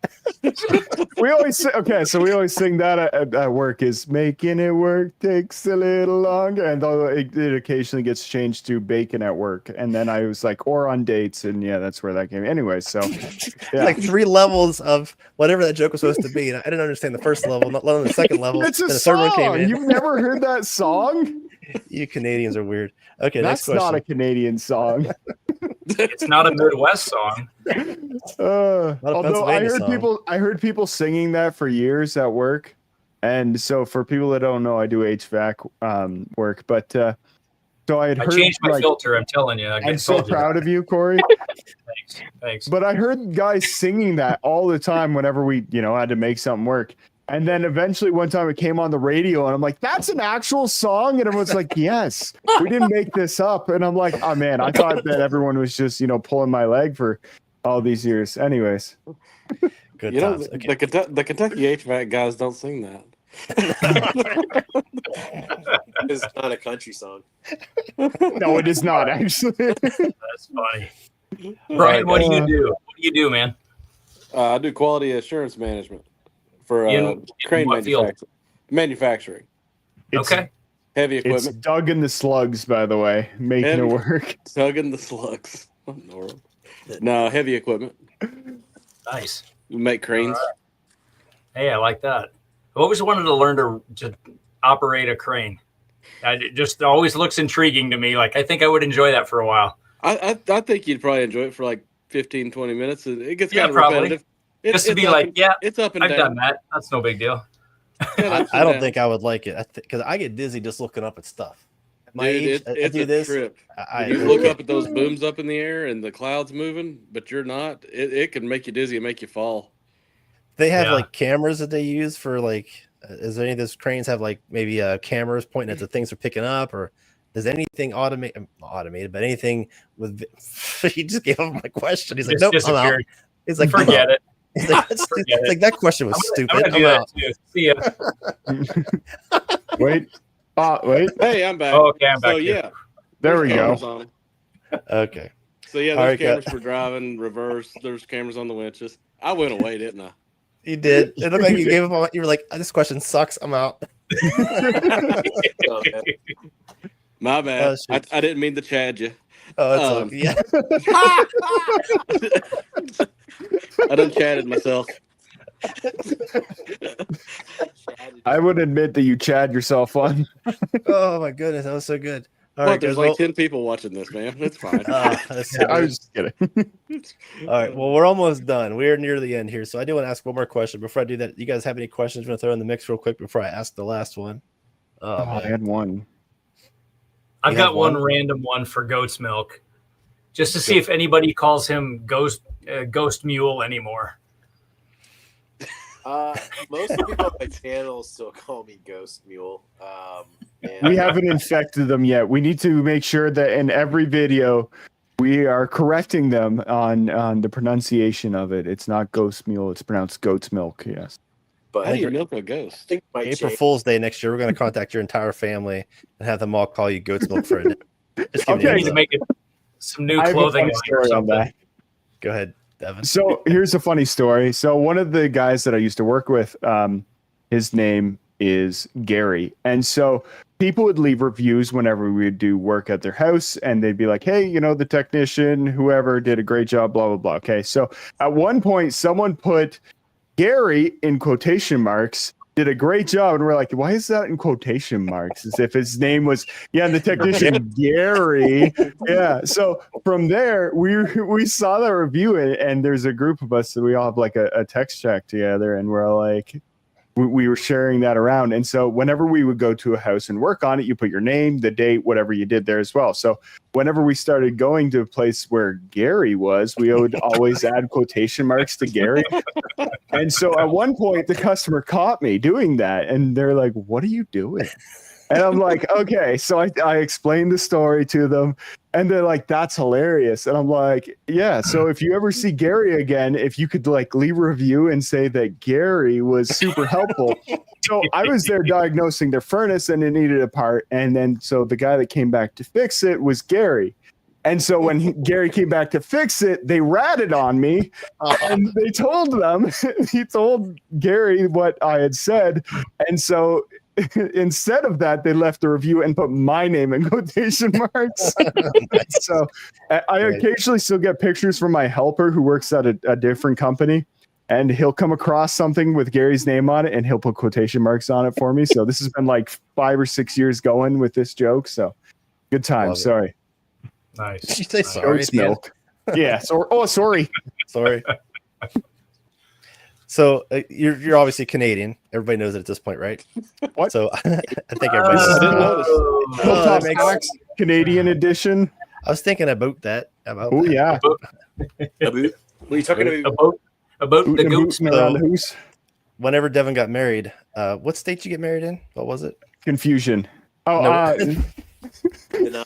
S1: We always say, okay, so we always sing that at work, is making it work takes a little longer, and though it occasionally gets changed to bacon at work, and then I was like, or on dates, and yeah, that's where that came. Anyway, so yeah.
S2: Like 3 levels of whatever that joke was supposed to be, and I didn't understand the first level, not letting the second level.
S1: It's a
S2: then the third one came
S1: song.
S2: in.
S1: You've never heard that song?
S2: You Canadians are weird. Okay,
S1: That's
S2: next question.
S1: not a Canadian song.
S4: It's not a Midwest song.
S1: Although I heard people singing that for years at work, and so for people that don't know, I do HVAC work. But so I had heard.
S4: I changed my filter. I'm telling you.
S1: I'm so proud of you, Corey.
S4: Thanks.
S1: But I heard guys singing that all the time whenever we, had to make something work. And then eventually one time it came on the radio, and I'm like, that's an actual song? And everyone's like, yes, we didn't make this up. And I'm like, oh man, I thought that everyone was just, pulling my leg for all these years. Anyways.
S2: Good
S9: times. The Kentucky HVAC guys don't sing that.
S6: It's not a country song.
S1: No, it is not, actually.
S4: That's funny. Brian, what do you do? What do you do, man?
S9: I do quality assurance management for crane manufacturing.
S4: Okay.
S9: Heavy equipment.
S1: It's Doug and the Slugs, by the way, making it work.
S9: Doug and the Slugs. No, heavy equipment.
S4: Nice.
S9: We make cranes.
S4: Right. Hey, I like that. I always wanted to learn to operate a crane. It just always looks intriguing to me. Like, I think I would enjoy that for a while.
S9: I think you'd probably enjoy it for like 15 20 minutes. It gets kind of
S4: probably
S9: repetitive.
S4: Just to be like,
S9: it's up and
S4: I've
S9: down.
S4: done that. That's no big deal.
S2: I don't think I would like it because I get dizzy just looking up at stuff. At my age,
S9: it's
S2: I do
S9: a trip. You look up at those booms up in the air and the clouds moving, but you're not. It can make you dizzy and make you fall.
S2: They have like cameras that they use for like. Is there any of those cranes have like maybe cameras pointing at the things they're picking up, or does anything automated? But anything with? He just gave up my question. He's like, nope, I'm out. He's like,
S4: forget it.
S2: He's like, that question was stupid.
S4: I'm out. See ya.
S1: Wait. Wait.
S9: Hey, I'm back.
S4: Oh, okay, I'm back.
S9: So yeah,
S1: there we go.
S2: Okay.
S9: So yeah, there's cameras for driving, reverse. There's cameras on the winches. I went away, didn't I?
S2: You did. It looked like you gave up. You were like, this question sucks. I'm out.
S9: My bad. I didn't mean to chad you.
S2: Oh, it's yeah.
S9: I done chatted myself.
S1: I would admit that you chad yourself on.
S2: Oh my goodness, that was so good. All right,
S9: there's like 10 people watching this, man. That's fine.
S1: I was just kidding.
S2: All right, well, we're almost done. We're near the end here, so I do want to ask one more question. Before I do that, you guys have any questions you want to throw in the mix real quick before I ask the last one?
S1: I had one.
S4: I've got one random one for goat's milk, just to see if anybody calls him Ghost Mule anymore.
S6: Most people on my channel still call me Ghost Mule.
S1: We haven't infected them yet. We need to make sure that in every video we are correcting them on the pronunciation of it. It's not Ghost Mule. It's pronounced Goat's Milk. Yes.
S6: But
S9: how do you milk a ghost?
S6: I think it might
S2: April
S6: change.
S2: Fool's Day next year, we're going to contact your entire family and have them all call you goat's milk for a day. Just give me
S1: Okay.
S2: a
S4: We need
S2: heads
S4: to
S2: up.
S4: make it some new
S1: I have a
S4: clothing
S1: funny
S4: line or
S1: story on
S4: something.
S1: that.
S2: Go ahead, Devin.
S1: So here's a funny story. So one of the guys that I used to work with, his name is Gary. And so people would leave reviews whenever we would do work at their house, and they'd be like, hey, you know, the technician, whoever did a great job, blah, blah, blah. Okay. So at one point, someone put Gary in quotation marks, did a great job. And we're like, why is that in quotation marks? As if his name was, the technician Gary. Yeah. So from there, we saw the review, and there's a group of us that we all have like a text chat together, and we're like, we were sharing that around. And so whenever we would go to a house and work on it, you put your name, the date, whatever you did there as well. So whenever we started going to a place where Gary was, we would always add quotation marks to Gary. And so at one point, the customer caught me doing that. And they're like, what are you doing? And I'm like, okay. So I explained the story to them, and they're like, that's hilarious. And I'm like, yeah. So if you ever see Gary again, if you could like leave a review and say that Gary was super helpful. So I was there diagnosing their furnace, and it needed a part. And then so the guy that came back to fix it was Gary. And so when Gary came back to fix it, they ratted on me, and they told them, he told Gary what I had said. And so instead of that, they left the review and put my name in quotation marks. So I occasionally still get pictures from my helper who works at a different company, and he'll come across something with Gary's name on it, and he'll put quotation marks on it for me. So this has been like 5 or 6 years going with this joke. So good time. Sorry.
S4: Nice.
S2: Did you say sorry?
S1: Goat's milk. Yeah. So, sorry.
S2: Sorry. So you're obviously Canadian. Everybody knows it at this point, right?
S1: What?
S2: So I think everybody knows.
S1: Hilltop Hacks Canadian edition.
S2: I was thinking about that.
S1: Oh yeah.
S6: What are you talking about?
S4: About the goats.
S1: Around the hoose.
S2: Whenever Devin got married, what state did you get married in? What was it?
S1: Confusion. Oh,
S2: No.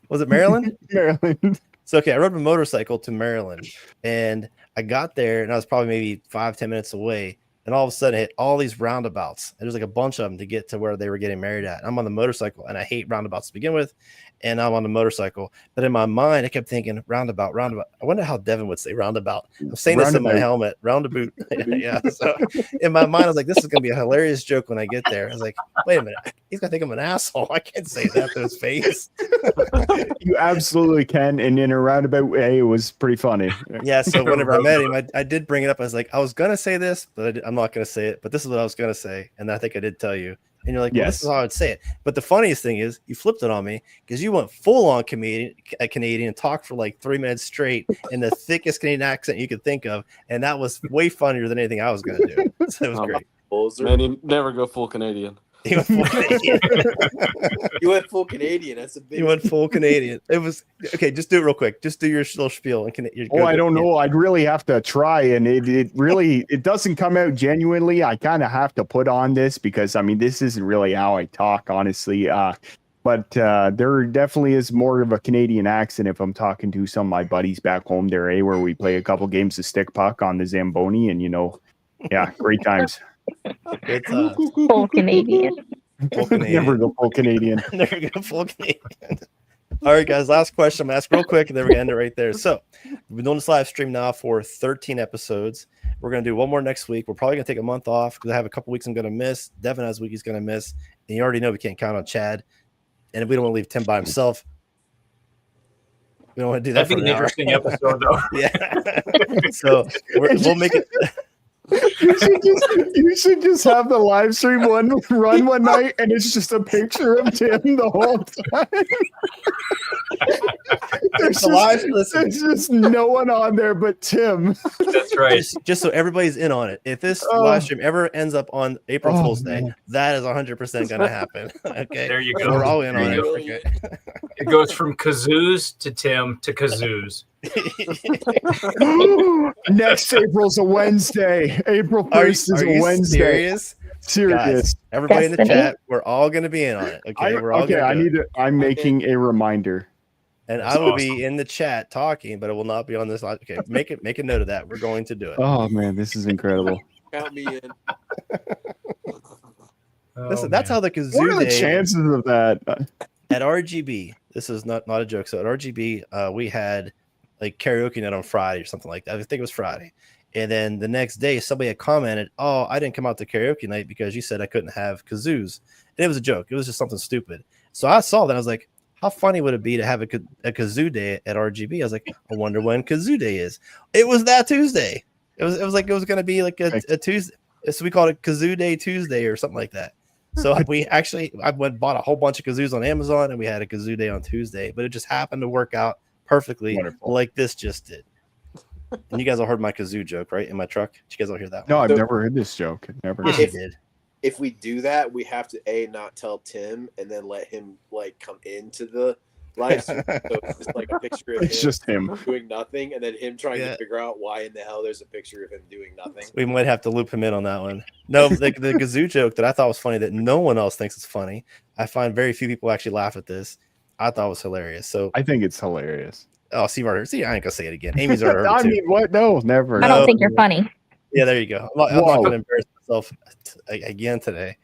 S2: Was it Maryland?
S1: Maryland.
S2: So okay, I rode a motorcycle to Maryland, and I got there, and I was probably maybe 5-10 minutes away, and all of a sudden I hit all these roundabouts. And there's like a bunch of them to get to where they were getting married at. I'm on the motorcycle, and I hate roundabouts to begin with, and I'm on the motorcycle. But in my mind, I kept thinking roundabout. I wonder how Devin would say roundabout. I'm saying this in my helmet, roundabout. Yeah. So in my mind, I was like, this is gonna be a hilarious joke when I get there. I was like, wait a minute, he's gonna think I'm an asshole. I can't say that to his face.
S1: You absolutely can, and in a roundabout way, it was pretty funny.
S2: Yeah. So whenever I met him, I did bring it up. I was like, I was gonna say this, but I'm not gonna say it. But this is what I was gonna say, and I think I did tell you. And you're like, well, this is how I would say it. But the funniest thing is you flipped it on me because you went full on Canadian and talked for like 3 minutes straight in the thickest Canadian accent you could think of. And that was way funnier than anything I was going to do. So it was great.
S9: Man, you never go full Canadian.
S2: You went full Canadian.
S6: You went full Canadian. That's a big.
S2: You went full Canadian. It was okay. Just do it real quick. Just do your little spiel. And
S1: I don't know. I'd really have to try, and it doesn't come out genuinely. I kind of have to put on this because I mean this isn't really how I talk, honestly. But there definitely is more of a Canadian accent if I'm talking to some of my buddies back home there, where we play a couple games of stick puck on the Zamboni, and great times.
S2: It's
S3: Full Canadian.
S2: Full Canadian.
S1: Never go full Canadian.
S2: Never go full Canadian. All right, guys. Last question. I'm gonna ask real quick, and then we're gonna end it right there. So we've been doing this live stream now for 13 episodes. We're gonna do one more next week. We're probably gonna take a month off because I have a couple weeks I'm gonna miss. Devin has a week he's gonna miss, and you already know we can't count on Chad. And if we don't want to leave Tim by himself, we don't want to do that.
S4: That'd be an interesting episode, though.
S2: Yeah. So we'll make it.
S1: You should just have the live stream run one night, and it's just a picture of Tim the whole time. There's just no one on there but Tim.
S4: That's right.
S2: Just so everybody's in on it. If this live stream ever ends up on April Fool's Day, that is 100% going to happen. Okay.
S4: There you go.
S2: We're all in on it.
S4: Okay. It goes from kazoos to Tim to kazoos.
S1: Next April's a Wednesday. April 1st is a Wednesday. Serious?
S2: Guys, everybody in the chat, we're all going to be in on it. Okay. We're all
S1: I'm making a reminder.
S2: And I will be in the chat talking, but it will not be on this live. Okay. Make a note of that. We're going to do it.
S1: Oh man, this is incredible.
S6: Count me in.
S2: Listen, that's how the kazoo
S1: What are the
S2: day
S1: chances of that?
S2: at RGB. This is not a joke. So at RGB, we had like karaoke night on Friday or something like that. I think it was Friday. And then the next day, somebody had commented, "Oh, I didn't come out to karaoke night because you said I couldn't have kazoos." And it was a joke. It was just something stupid. So I saw that. I was like, how funny would it be to have a kazoo day at RGB? I was like, I wonder when kazoo day is. It was that Tuesday. It was like it was going to be like a Tuesday. So we called it Kazoo Day Tuesday or something like that. So I went bought a whole bunch of kazoos on Amazon, and we had a kazoo day on Tuesday. But it just happened to work out perfectly, like this just did. And you guys all heard my kazoo joke, right? In my truck. Did you guys all hear that?
S1: No, I've never heard this joke. Never.
S2: Yes, you did.
S6: If we do that, we have to not tell Tim and then let him like come into the live stream. So it's just like a picture of him doing nothing, and then him trying to figure out why in the hell there's a picture of him doing nothing.
S2: We might have to loop him in on that one. No, the kazoo joke that I thought was funny that no one else thinks is funny. I find very few people actually laugh at this. I thought it was hilarious. So
S1: I think it's hilarious.
S2: Oh, see, I ain't gonna say it again. Amy's already heard
S1: I
S2: it too.
S1: mean, what? No, never.
S3: I don't think you're funny.
S2: Yeah, there you go. I'm not going to embarrass myself again today.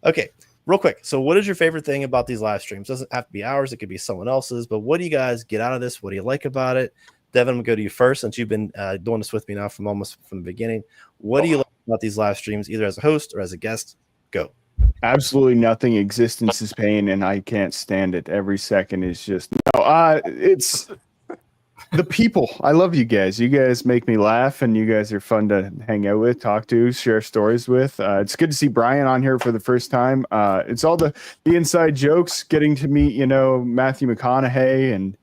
S2: Okay, real quick. So what is your favorite thing about these live streams? Doesn't have to be ours. It could be someone else's. But what do you guys get out of this? What do you like about it? Devin, I'm going to go to you first since you've been doing this with me now from the beginning. What do you like about these live streams, either as a host or as a guest? Go.
S1: Absolutely nothing. Existence is pain, and I can't stand it. Every second is just no. It's the people. I love you guys. You guys make me laugh, and you guys are fun to hang out with, talk to, share stories with. It's good to see Brian on here for the first time. It's all the inside jokes, getting to meet Matthew McConaughey, and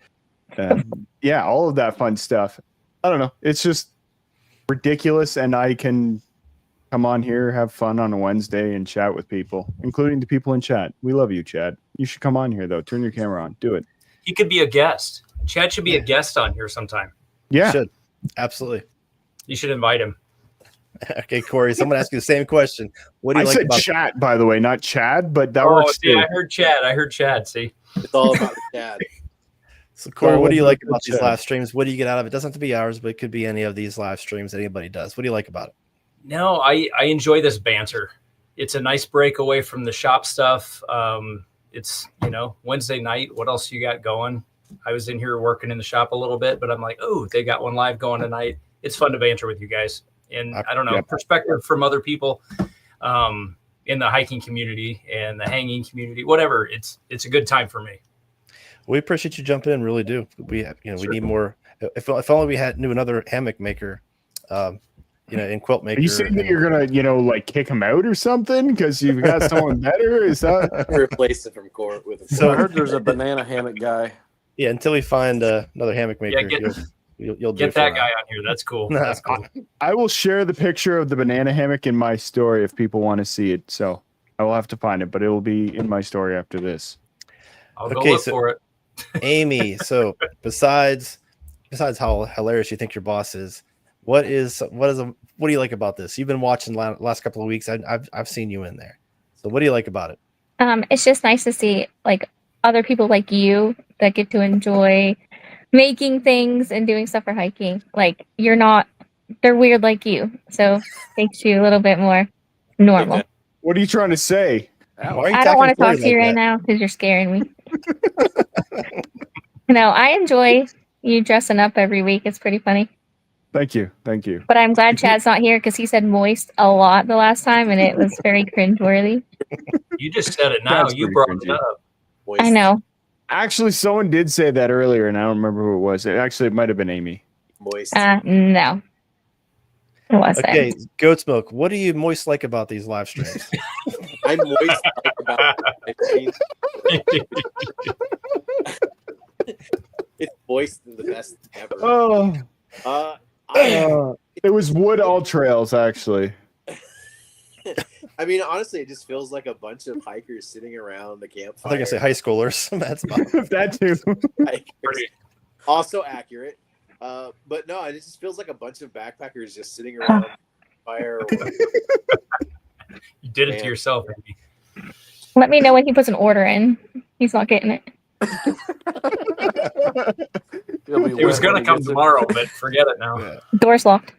S1: all of that fun stuff. I don't know. It's just ridiculous, and I can come on here, have fun on a Wednesday, and chat with people, including the people in chat. We love you, Chad. You should come on here, though. Turn your camera on. Do it.
S4: He could be a guest. Chad should be a guest on here sometime.
S1: Yeah.
S2: Should. Absolutely.
S4: You should invite him.
S2: Okay, Corey, someone asked you the same question. What do you like
S1: said
S2: about
S1: chat, by the way, not Chad, but that works too.
S4: I heard Chad. See?
S6: It's all about Chad.
S2: So, Corey, what do you like about these live streams? What do you get out of it? It doesn't have to be ours, but it could be any of these live streams that anybody does. What do you like about it?
S4: No, I enjoy this banter. It's a nice break away from the shop stuff. It's, Wednesday night. What else you got going? I was in here working in the shop a little bit, but I'm like, oh, they got one live going tonight. It's fun to banter with you guys. And I don't know, perspective from other people in the hiking community and the hanging community, whatever. It's a good time for me.
S2: We appreciate you jumping in. Really do. We need more. If only we knew another hammock maker, and quilt maker.
S1: Are you saying that you're gonna, kick him out or something because you've got someone better? Is that
S6: replace it from court with?
S9: So I heard there's a banana hammock guy.
S2: Yeah, until we find another hammock maker, you'll
S4: get that guy on here. That's cool. That's cool.
S1: I will share the picture of the banana hammock in my story if people want to see it. So I will have to find it, but it will be in my story after this.
S4: I'll go look for it.
S2: Amy, so besides how hilarious you think your boss is, what do you like about this? You've been watching the last couple of weeks. I've seen you in there. So what do you like about it?
S3: It's just nice to see other people like you that get to enjoy making things and doing stuff for hiking. They're weird like you. So makes you a little bit more normal.
S1: What are you trying to say?
S3: I don't want to talk to you right now because you're scaring me. No, I enjoy you dressing up every week. It's pretty funny.
S1: Thank you.
S3: But I'm glad Chad's not here because he said moist a lot the last time, and it was very cringeworthy.
S4: You just said it now. You brought it up.
S3: I know.
S1: Actually, someone did say that earlier, and I don't remember who it was. It might have been Amy.
S6: Moist.
S3: No. It wasn't.
S2: Okay, Goat's Milk. What do you moist like about these live streams?
S6: I'm moist about it's moist and the best ever.
S1: Oh. It was Wood All Trails, actually.
S6: I mean, honestly, it just feels like a bunch of hikers sitting around the campfire.
S2: I think I say high schoolers. That's
S1: that too.
S6: Hikers. Also accurate. But no, it just feels like a bunch of backpackers just sitting around fire.
S4: You did it to yourself, Andy.
S3: Let me know when he puts an order in. He's not getting it.
S4: It was going to come tomorrow, but forget it now.
S3: Door's locked.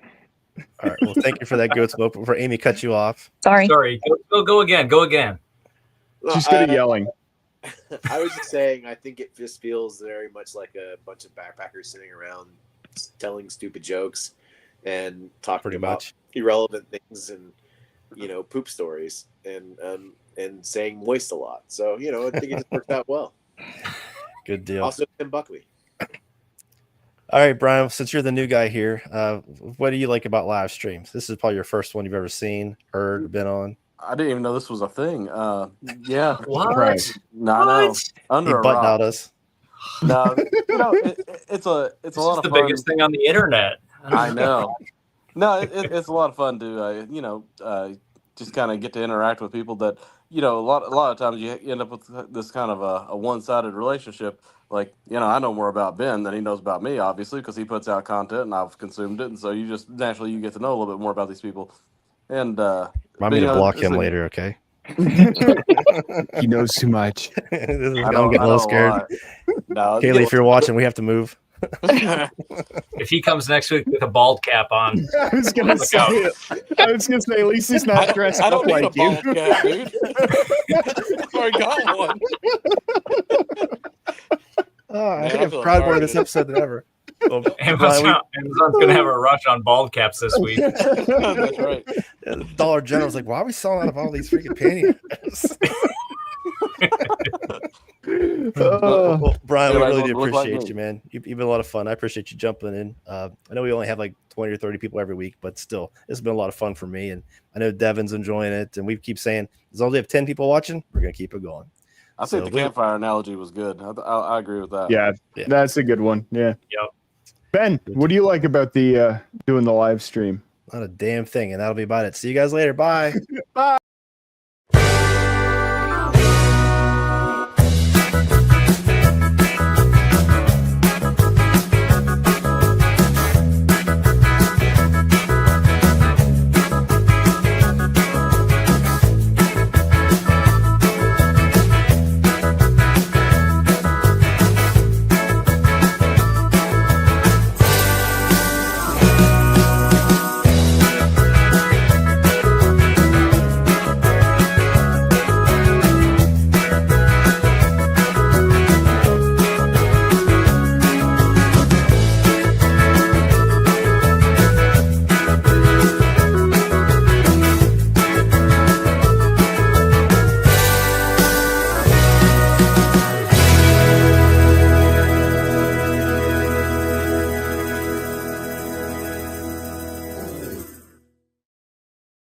S2: All right. Well, thank you for that, Goat Smoke. Before Amy cut you off.
S3: Sorry.
S4: Go again. Go again.
S1: She's good at yelling.
S6: I was just saying, I think it just feels very much like a bunch of backpackers sitting around telling stupid jokes and talking about irrelevant things and, poop stories and saying moist a lot. So, I think it just worked out well.
S2: Good deal.
S6: Also, Tim Buckley.
S2: All right, Brian, since you're the new guy here, what do you like about live streams? This is probably your first one you've ever seen, heard, been on.
S9: I didn't even know this was a thing. Yeah.
S4: What?
S1: Right.
S9: No, I know. Under a
S2: button
S9: rock.
S2: out us.
S9: No, it's a lot of fun.
S4: The biggest thing on the internet.
S9: I know. No, it's a lot of fun to just kind of get to interact with people that a lot of times you end up with this kind of a one-sided relationship. Like, I know more about Ben than he knows about me, obviously, because he puts out content and I've consumed it, and so you just naturally get to know a little bit more about these people. And
S2: remind me to block him later, okay?
S1: He knows too much.
S2: I'm getting a little scared.
S9: No,
S2: Kaylee, if you're watching, we have to move.
S4: If he comes next week with a bald cap on,
S1: I was gonna say, at least he's not dressed up like you.
S9: Cap, dude. I already got one.
S2: I think I'm proud more of this episode than ever. Well,
S4: Amazon's going to have a rush on bald caps this week.
S9: That's right.
S2: Dollar General's like, why are we selling out of all these freaking pantyhose? Well, Brian, we really do appreciate you, man. You've been a lot of fun. I appreciate you jumping in. I know we only have like 20 or 30 people every week, but still, it's been a lot of fun for me. And I know Devin's enjoying it. And we keep saying, as long as we have 10 people watching, we're going to keep it going.
S9: I think the campfire analogy was good. I agree with that.
S1: Yeah, that's a good one. Yeah.
S4: Yep.
S1: Ben, what do you like about the doing the live stream?
S2: Not a damn thing. And that'll be about it. See you guys later. Bye.
S1: Bye.